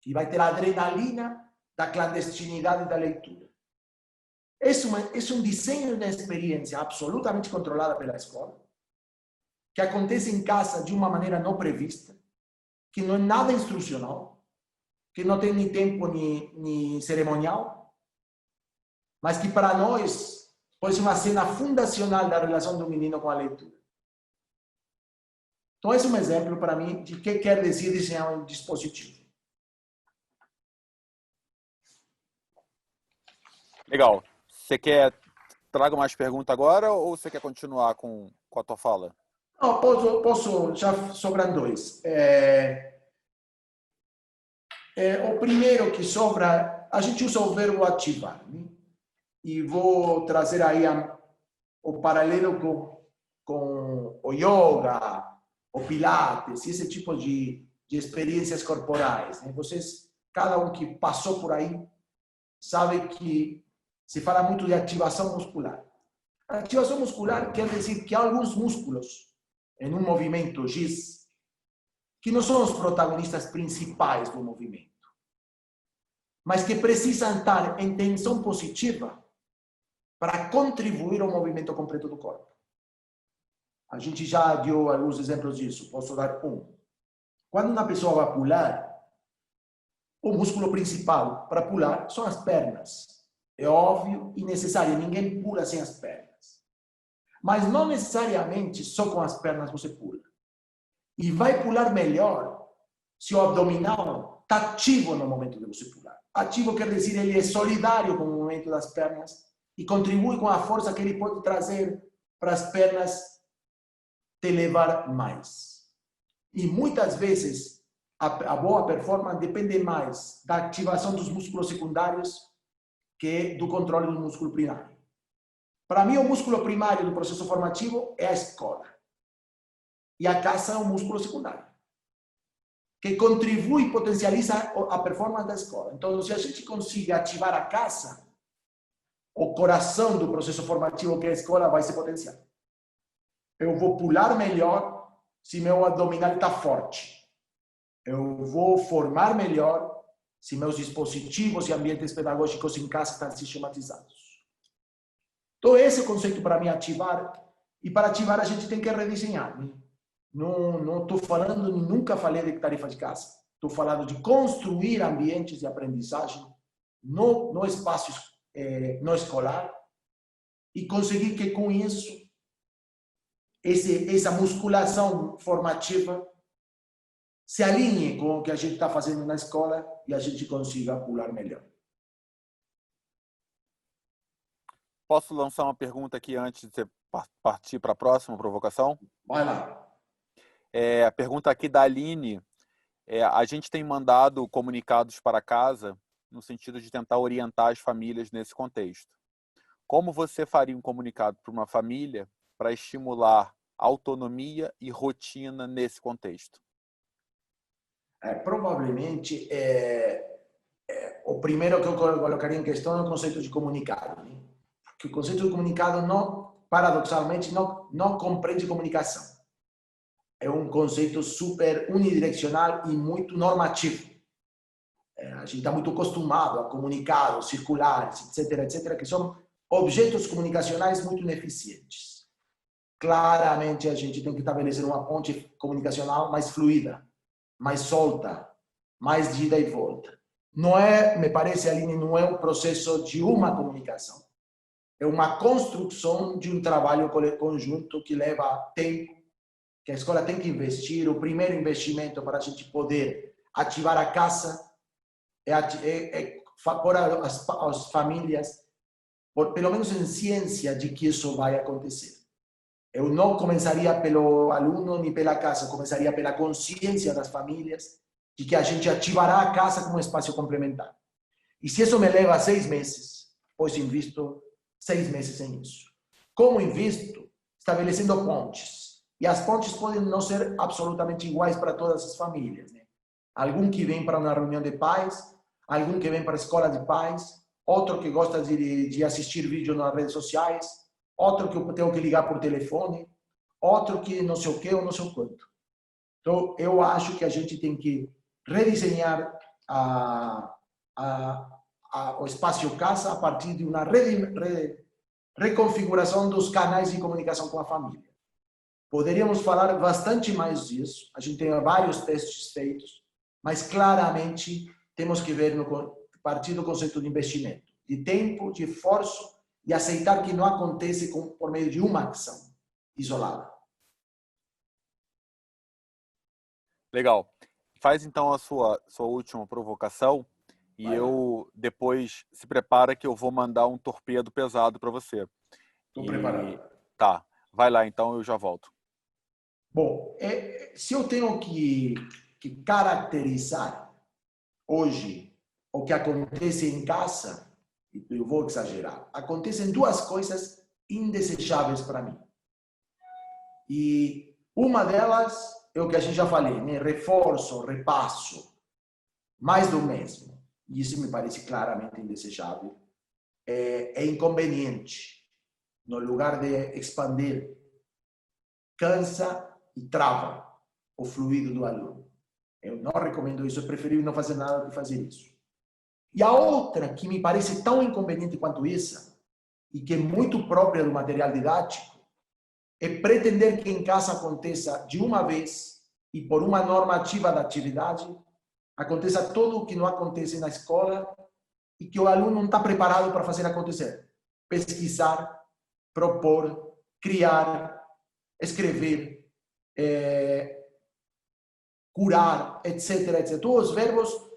E vai ter a adrenalina da clandestinidade da leitura. Esse é um desenho de experiência absolutamente controlada pela escola, que acontece em casa de uma maneira não prevista, que não é nada instrucional, que não tem nem tempo nem cerimonial, mas que para nós pode ser uma cena fundacional da relação do menino com a leitura. Então, esse é um exemplo para mim de que quer dizer desenhar um dispositivo. Legal. Você quer traga mais pergunta agora ou você quer continuar com a tua fala? Não, posso já sobram dois. O primeiro que sobra, a gente usa o verbo ativar, né? E vou trazer aí o paralelo com o yoga, o pilates, esse tipo de experiências corporais, né? Vocês, cada um que passou por aí, sabe que se fala muito de ativação muscular. A ativação muscular quer dizer que há alguns músculos em um movimento X que não são os protagonistas principais do movimento, mas que precisam estar em tensão positiva para contribuir ao movimento completo do corpo. A gente já deu alguns exemplos disso, posso dar um. Quando uma pessoa vai pular, o músculo principal para pular são as pernas. É óbvio e necessário, ninguém pula sem as pernas. Mas não necessariamente só com as pernas você pula. E vai pular melhor se o abdominal está ativo no momento de você pular. Ativo quer dizer ele é solidário com o movimento das pernas e contribui com a força que ele pode trazer para as pernas te levar mais. E muitas vezes a boa performance depende mais da ativação dos músculos secundários que do controle do músculo primário. Para mim, o músculo primário do processo formativo é a escola. E a casa é um músculo secundário, que contribui e potencializa a performance da escola. Então, se a gente conseguir ativar a casa, o coração do processo formativo, que é a escola, vai se potenciar. Eu vou pular melhor se meu abdominal está forte. Eu vou formar melhor se meus dispositivos e ambientes pedagógicos em casa estão sistematizados. Então, esse é o conceito para mim, ativar. E para ativar, a gente tem que redesenhar. Né? Não estou falando, nunca falei de tarefa de casa. Estou falando de construir ambientes de aprendizagem no espaço no escolar e conseguir que com isso essa musculação formativa se alinhe com o que a gente está fazendo na escola e a gente consiga pular melhor. Posso lançar uma pergunta aqui antes de você partir para a próxima provocação? Vai lá. A pergunta aqui da Aline. A gente tem mandado comunicados para casa no sentido de tentar orientar as famílias nesse contexto. Como você faria um comunicado para uma família para estimular autonomia e rotina nesse contexto? Provavelmente, o primeiro que eu colocaria em questão é o conceito de comunicado. Né? Porque o conceito de comunicado, paradoxalmente, não compreende comunicação. É um conceito super unidirecional e muito normativo. A gente está muito acostumado a comunicados, circulares, etc., que são objetos comunicacionais muito ineficientes. Claramente, a gente tem que estabelecer uma ponte comunicacional mais fluida, mais solta, mais de ida e volta. Não é, me parece, Aline, não é um processo de uma comunicação. É uma construção de um trabalho conjunto que leva tempo, que a escola tem que investir. O primeiro investimento para a gente poder ativar a casa pôr as famílias, pelo menos em ciência, de que isso vai acontecer. Eu não começaria pelo aluno nem pela casa, eu começaria pela consciência das famílias de que a gente ativará a casa como um espaço complementar. E se isso me leva 6 meses, pois invisto 6 meses em isso. Como invisto? Estabelecendo pontes. E as pontes podem não ser absolutamente iguais para todas as famílias, né? Algum que vem para uma reunião de pais, algum que vem para a escola de pais, outro que gosta de assistir vídeo nas redes sociais, outro que eu tenho que ligar por telefone, outro que não sei o que ou não sei o quanto. Então, eu acho que a gente tem que redesenhar o espaço casa a partir de uma reconfiguração dos canais de comunicação com a família. Poderíamos falar bastante mais disso, a gente tem vários testes feitos, mas claramente temos que ver no partir do conceito de investimento, de tempo, de esforço e aceitar que não acontece por meio de uma ação isolada. Legal. Faz então a sua última provocação e eu depois se prepara que eu vou mandar um torpedo pesado para você. Estou preparado. Tá, vai lá então, eu já volto. Bom, se eu tenho que caracterizar hoje o que acontece em casa, eu vou exagerar, acontecem 2 coisas indesejáveis para mim. E uma delas é o que a gente já falei, né? Reforço, repasso, mais do mesmo. E isso me parece claramente indesejável. É inconveniente. No lugar de expandir, cansa e trava o fluido do aluno. Eu não recomendo isso, é preferível não fazer nada do que fazer isso. E a outra, que me parece tão inconveniente quanto essa, e que é muito própria do material didático, é pretender que em casa aconteça de uma vez e por uma normativa da atividade, aconteça tudo o que não acontece na escola e que o aluno não está preparado para fazer acontecer. Pesquisar, propor, criar, escrever, curar, etc, etc. Todos os verbos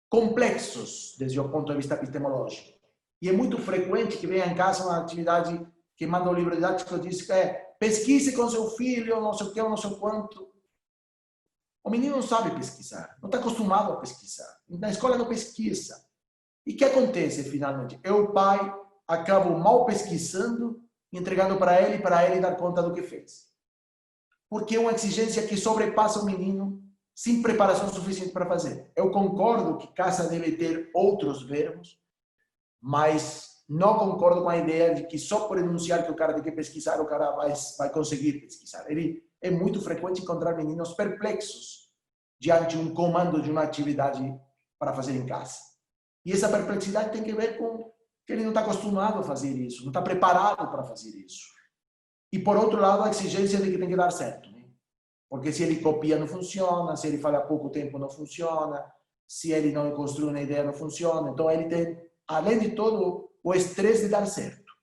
complexos desde o ponto de vista epistemológico. E é muito frequente que venha em casa uma atividade que manda o livro didático e diz que pesquise com seu filho, não sei o que, não sei o quanto. O menino não sabe pesquisar, não está acostumado a pesquisar. Na escola não pesquisa. E o que acontece, finalmente? Eu, o pai, acabo mal pesquisando, entregando para ele dar conta do que fez. Porque é uma exigência que sobrepassa o menino sem preparação suficiente para fazer. Eu concordo que casa deve ter outros verbos, mas não concordo com a ideia de que só por enunciar que o cara tem que pesquisar, o cara vai conseguir pesquisar. É muito frequente encontrar meninos perplexos diante de um comando de uma atividade para fazer em casa. E essa perplexidade tem que ver com que ele não está acostumado a fazer isso, não está preparado para fazer isso. E, por outro lado, a exigência de que tem que dar certo. Né? Porque se ele copia, não funciona, se ele fala há pouco tempo, não funciona, se ele não construi uma ideia, não funciona. Então, ele tem, além de todo, o estresse de dar certo.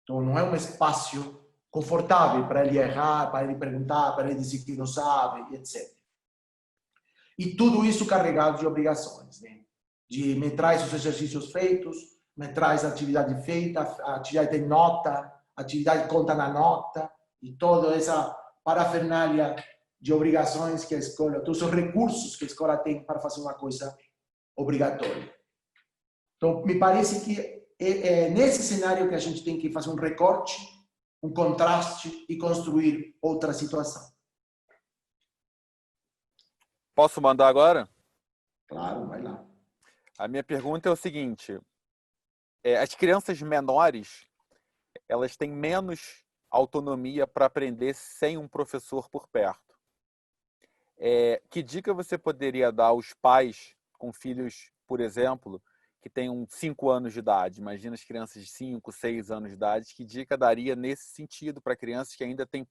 Então, não é um espaço confortável para ele errar, para ele perguntar, para ele dizer que não sabe, etc. E tudo isso carregado de obrigações. Né? De me traz os exercícios feitos, me traz a atividade feita, a atividade tem nota, a atividade conta na nota, e toda essa parafernália de obrigações que a escola, todos os recursos que a escola tem para fazer uma coisa obrigatória. Então, me parece que é nesse cenário que a gente tem que fazer um recorte, um contraste e construir outra situação. Posso mandar agora? Claro, vai lá. A minha pergunta é o seguinte: as crianças menores, elas têm menos autonomia para aprender sem um professor por perto. Que dica você poderia dar aos pais com filhos, por exemplo, que tenham 5 anos de idade? Imagina as crianças de 5, 6 anos de idade. Que dica daria nesse sentido para crianças que ainda têm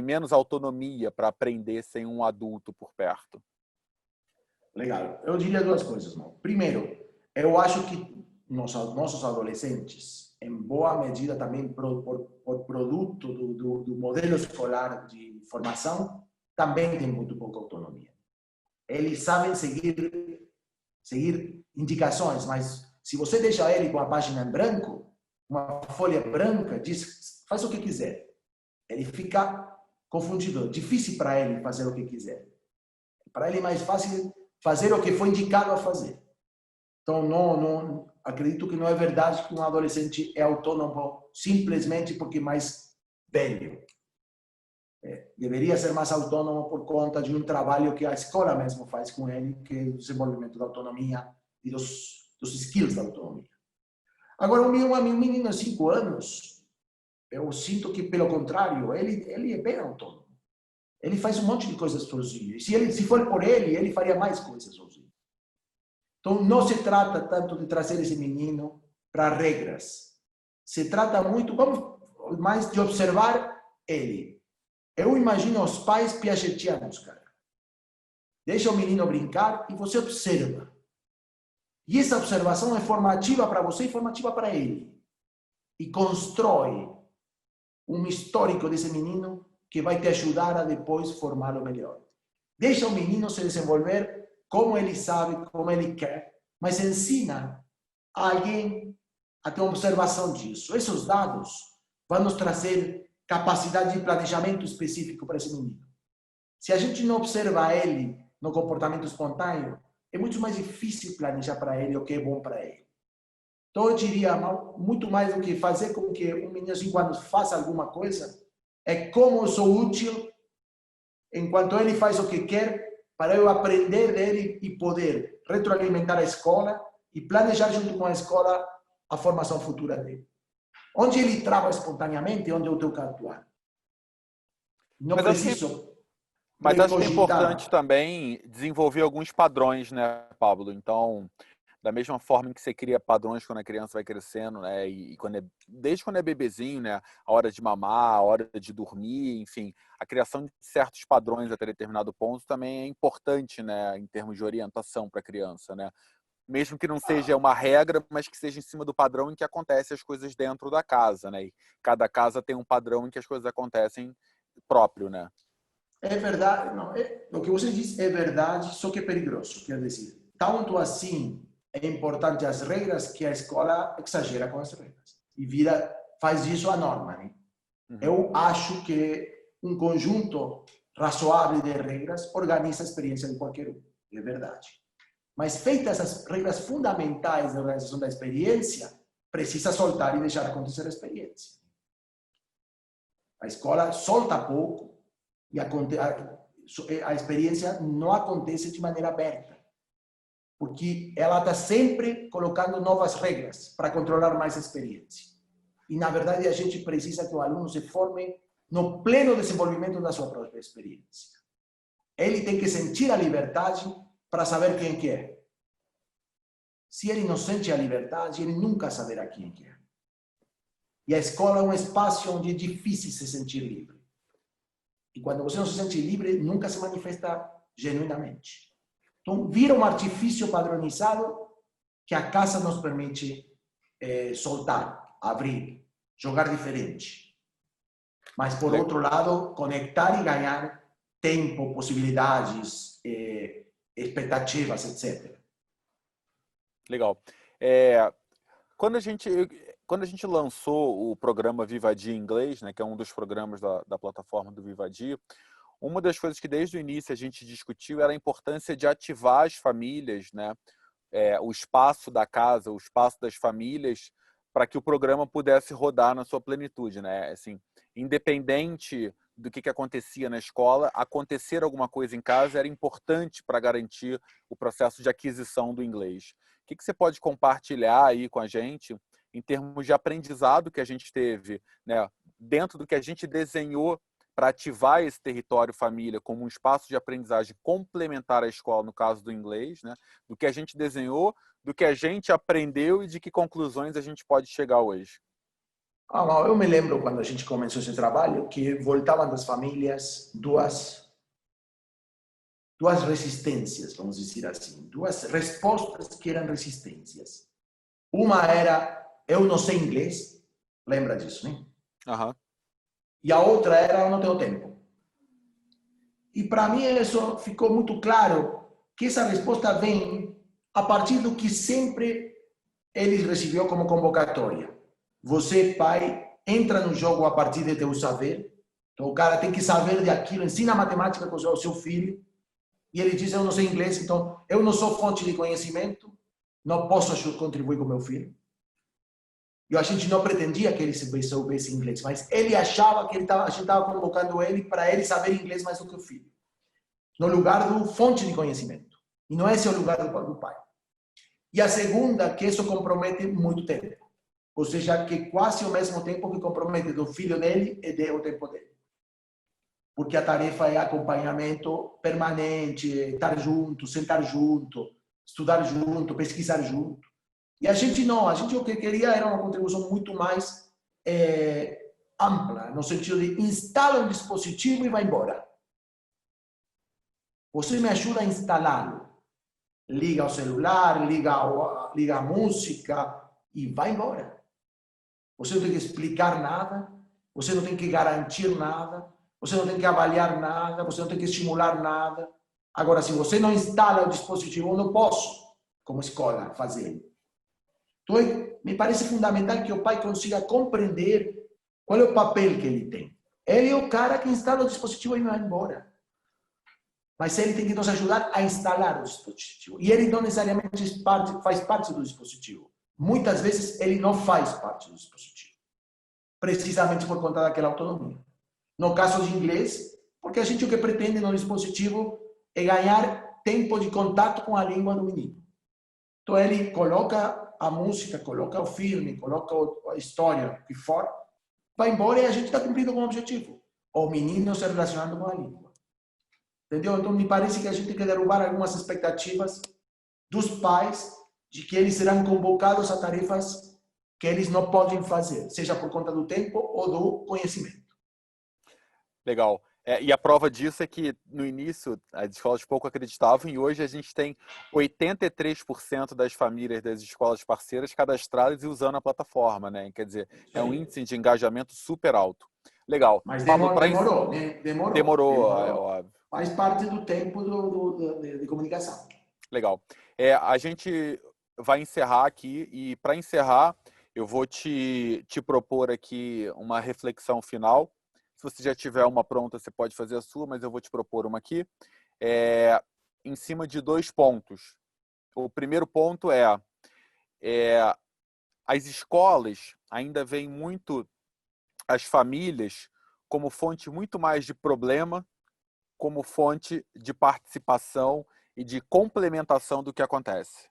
menos autonomia para aprender sem um adulto por perto? Legal. Eu diria 2 coisas, não. Primeiro, eu acho que nossos adolescentes, em boa medida também por produto do modelo escolar de formação, também têm muito pouca autonomia. eles sabem seguir indicações, mas se você deixa ele com a página em branco, uma folha branca, diz, faz o que quiser. Ele fica confundido, difícil para ele fazer o que quiser. Para ele é mais fácil fazer o que foi indicado a fazer. Então, não acredito que não é verdade que um adolescente é autônomo simplesmente porque é mais velho. Deveria ser mais autônomo por conta de um trabalho que a escola mesmo faz com ele, que é o desenvolvimento da autonomia e dos skills da autonomia. Agora, um menino de 5 anos, eu sinto que, pelo contrário, ele é bem autônomo. Ele faz um monte de coisas sozinho. E se for por ele faria mais coisas sozinho. Então, não se trata tanto de trazer esse menino para regras. Se trata muito, mais de observar ele. Eu imagino os pais piagetianos, cara. Deixa o menino brincar e você observa. E essa observação é formativa para você e formativa para ele. E constrói um histórico desse menino que vai te ajudar a depois formá-lo melhor. Deixa o menino se desenvolver como ele sabe, como ele quer, mas ensina a alguém a ter uma observação disso. Esses dados vão nos trazer capacidade de planejamento específico para esse menino. Se a gente não observa ele no comportamento espontâneo, é muito mais difícil planejar para ele o que é bom para ele. Então, eu diria, muito mais do que fazer com que um menino de 5 anos faça alguma coisa, é como eu sou útil enquanto ele faz o que quer, para eu aprender dele e poder retroalimentar a escola e planejar junto com a escola a formação futura dele. Onde ele trava espontaneamente, onde eu tenho que atuar. Não Mas preciso acho que é importante precogitar. também desenvolver alguns padrões, né, Pablo? Então, da mesma forma que você cria padrões quando a criança vai crescendo, né? E desde quando é bebezinho, né? A hora de mamar, a hora de dormir, enfim, a criação de certos padrões até determinado ponto também é importante, né? Em termos de orientação para a criança, né? Mesmo que não seja uma regra, mas que seja em cima do padrão em que acontecem as coisas dentro da casa, né? E cada casa tem um padrão em que as coisas acontecem próprio, né? É verdade, não, o que você diz é verdade, só que é perigoso, quer dizer. Tanto assim é importante as regras que a escola exagera com as regras e faz isso a norma, né? Uhum. Eu acho que um conjunto razoável de regras organiza a experiência de qualquer um, é verdade. Mas feitas as regras fundamentais da organização da experiência, precisa soltar e deixar acontecer a experiência. A escola solta pouco e a experiência não acontece de maneira aberta, porque ela está sempre colocando novas regras para controlar mais a experiência. E, na verdade, a gente precisa que o aluno se forme no pleno desenvolvimento da sua própria experiência. Ele tem que sentir a liberdade para saber quem que é. Se ele não sente a liberdade, ele nunca saberá quem que é. E a escola é um espaço onde é difícil se sentir livre. E quando você não se sente livre, nunca se manifesta genuinamente. Então, vira um artifício padronizado que a casa nos permite soltar, abrir, jogar diferente. Mas, por outro lado, conectar e ganhar tempo, possibilidades, expectativas, etc. Legal. Quando a gente lançou o programa Vivadi em inglês, né, que é um dos programas da plataforma do Vivadi, uma das coisas que desde o início a gente discutiu era a importância de ativar as famílias, né, o espaço da casa, o espaço das famílias, para que o programa pudesse rodar na sua plenitude, né? Assim, independente do que acontecia na escola, acontecer alguma coisa em casa era importante para garantir o processo de aquisição do inglês. O que você pode compartilhar aí com a gente em termos de aprendizado que a gente teve, né, dentro do que a gente desenhou para ativar esse território família como um espaço de aprendizagem complementar à escola, no caso do inglês, né, do que a gente desenhou, do que a gente aprendeu e de que conclusões a gente pode chegar hoje? Eu me lembro quando a gente começou esse trabalho que voltavam das famílias duas resistências, vamos dizer assim, duas respostas que eram resistências. Uma era, eu não sei inglês, lembra disso, né? Uhum. E a outra era, eu não tenho tempo. E para mim isso ficou muito claro que essa resposta vem a partir do que sempre ele recebeu como convocatória. Você, pai, entra no jogo a partir de teu saber. Então, o cara tem que saber de aquilo, ensina matemática para o seu filho. E ele diz, eu não sei inglês, então eu não sou fonte de conhecimento, não posso contribuir com meu filho. E a gente não pretendia que ele soubesse inglês, mas ele achava que a gente estava convocando ele para ele saber inglês mais do que o filho. No lugar do fonte de conhecimento. E não esse é o lugar do pai. E a segunda, que isso compromete muito tempo. Ou seja, que quase ao mesmo tempo que compromete do filho dele e o tempo dele. Porque a tarefa é acompanhamento permanente, estar junto, sentar junto, estudar junto, pesquisar junto. E a gente não, a gente o que queria era uma contribuição muito mais ampla, no sentido de instala um dispositivo e vai embora. Você me ajuda a instalá-lo. Liga o celular, liga a música e vai embora. Você não tem que explicar nada, você não tem que garantir nada, você não tem que avaliar nada, você não tem que estimular nada. Agora, se você não instala o dispositivo, eu não posso, como escola, fazer. Então, me parece fundamental que o pai consiga compreender qual é o papel que ele tem. Ele é o cara que instala o dispositivo e vai embora. Mas ele tem que nos ajudar a instalar o dispositivo. E ele não necessariamente faz parte do dispositivo. Muitas vezes ele não faz parte do dispositivo. Precisamente por conta daquela autonomia. No caso de inglês, porque a gente o que pretende no dispositivo é ganhar tempo de contato com a língua do menino. Então ele coloca a música, coloca o filme, coloca a história, o que for, vai embora e a gente está cumprindo com o objetivo. O menino se relacionando com a língua. Entendeu? Então me parece que a gente tem que derrubar algumas expectativas dos pais de que eles serão convocados a tarefas que eles não podem fazer, seja por conta do tempo ou do conhecimento. Legal. E a prova disso é que no início as escolas pouco acreditavam e hoje a gente tem 83% das famílias das escolas parceiras cadastradas e usando a plataforma, né? Quer dizer, é um índice de engajamento super alto. Legal. Mas Pablo, demorou, né? Demorou, óbvio. Faz parte do tempo de comunicação. Legal. A gente vai encerrar aqui e para encerrar eu vou te propor aqui uma reflexão final. Se você já tiver uma pronta, você pode fazer a sua, mas eu vou te propor uma aqui. Em cima de 2 pontos. O primeiro ponto as escolas ainda veem muito as famílias como fonte muito mais de problema, como fonte de participação e de complementação do que acontece.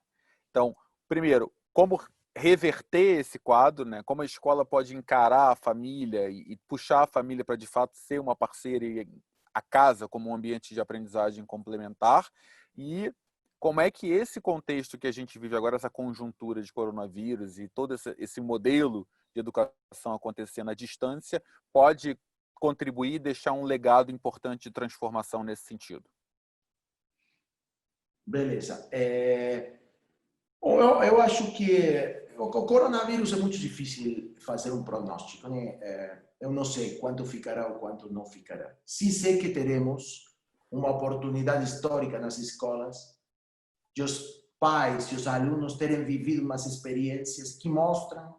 Então, primeiro, como reverter esse quadro, né? Como a escola pode encarar a família e puxar a família para, de fato, ser uma parceira e a casa como um ambiente de aprendizagem complementar e como é que esse contexto que a gente vive agora, essa conjuntura de coronavírus e todo esse modelo de educação acontecendo à distância, pode contribuir e deixar um legado importante de transformação nesse sentido. Beleza. Eu acho que o coronavírus é muito difícil fazer um prognóstico, né? Eu não sei quanto ficará ou quanto não ficará. Sim sei que teremos uma oportunidade histórica nas escolas de os pais e os alunos terem vivido umas experiências que mostram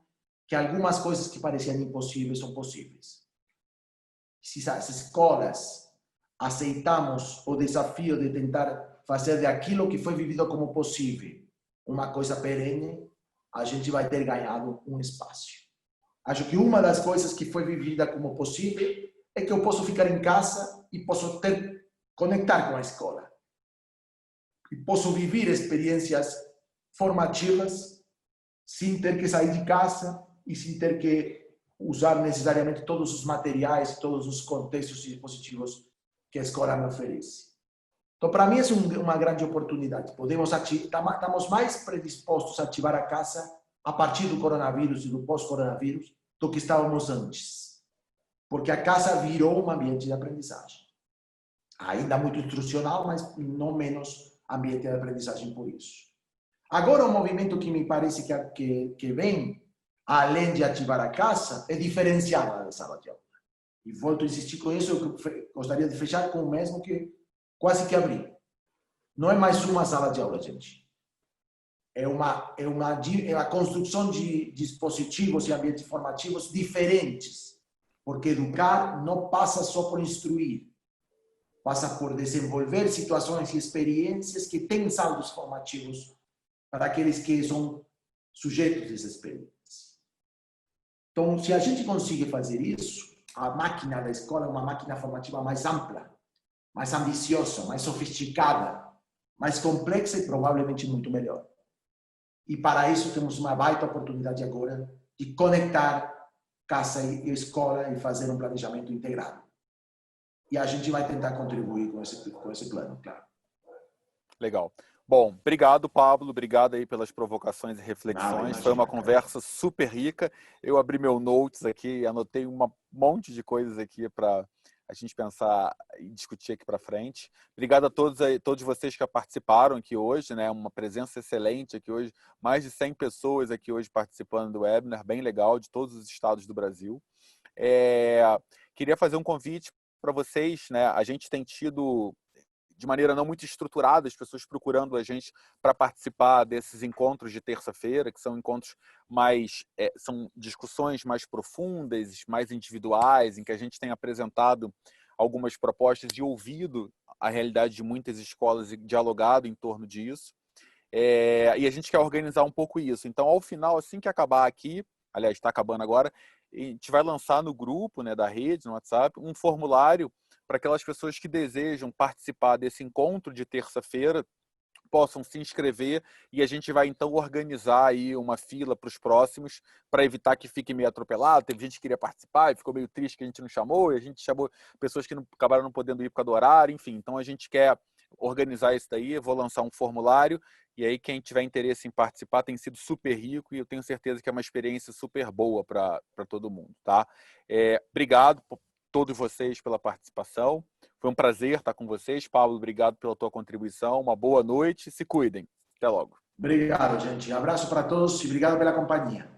que algumas coisas que pareciam impossíveis são possíveis. Se as escolas aceitamos o desafio de tentar fazer daquilo que foi vivido como possível uma coisa perene, a gente vai ter ganhado um espaço. Acho que uma das coisas que foi vivida como possível é que eu posso ficar em casa e posso conectar com a escola. E posso viver experiências formativas sem ter que sair de casa e sem ter que usar necessariamente todos os materiais, todos os contextos e dispositivos que a escola me oferece. Então, para mim, é uma grande oportunidade. Estamos mais predispostos a ativar a casa a partir do coronavírus e do pós-coronavírus do que estávamos antes. Porque a casa virou um ambiente de aprendizagem. Ainda muito instrucional, mas não menos ambiente de aprendizagem por isso. Agora, o movimento que me parece que vem, além de ativar a casa, é diferenciar da sala de aula. E volto a insistir com isso, eu gostaria de fechar com o mesmo que quase que abri. não é mais uma sala de aula, gente. É a construção de dispositivos e ambientes formativos diferentes. Porque educar não passa só por instruir, passa por desenvolver situações e experiências que têm saldos formativos para aqueles que são sujeitos dessas experiências. Então, se a gente conseguir fazer isso, a máquina da escola é uma máquina formativa mais ampla, mais ambiciosa, mais sofisticada, mais complexa e provavelmente muito melhor. E para isso temos uma baita oportunidade agora de conectar casa e escola e fazer um planejamento integrado. E a gente vai tentar contribuir com esse plano, claro. Legal. Bom, obrigado, Pablo. Obrigado aí pelas provocações e reflexões. Foi uma conversa super rica. Eu abri meu notes aqui, anotei um monte de coisas aqui para a gente pensar e discutir aqui para frente. Obrigado a todos vocês que participaram aqui hoje, né? Uma presença excelente aqui hoje. Mais de 100 pessoas aqui hoje participando do webinar, bem legal, de todos os estados do Brasil. Queria fazer um convite para vocês, né? A gente tem tido, de maneira não muito estruturada, as pessoas procurando a gente para participar desses encontros de terça-feira, que são encontros mais, são discussões mais profundas, mais individuais, em que a gente tem apresentado algumas propostas e ouvido a realidade de muitas escolas e dialogado em torno disso. E a gente quer organizar um pouco isso. Então, ao final, assim que acabar aqui, aliás, está acabando agora, a gente vai lançar no grupo, né, da rede, no WhatsApp, um formulário para aquelas pessoas que desejam participar desse encontro de terça-feira, possam se inscrever e a gente vai então organizar aí uma fila para os próximos para evitar que fique meio atropelado. Teve gente que queria participar e ficou meio triste que a gente não chamou, e a gente chamou pessoas que acabaram não podendo ir por causa do horário, enfim. Então a gente quer organizar isso daí, eu vou lançar um formulário e aí quem tiver interesse em participar tem sido super rico e eu tenho certeza que é uma experiência super boa para todo mundo, tá? Obrigado por todos vocês pela participação. Foi um prazer estar com vocês. Pablo, obrigado pela tua contribuição. Uma boa noite. Se cuidem. Até logo. Obrigado, gente. Abraço para todos e obrigado pela companhia.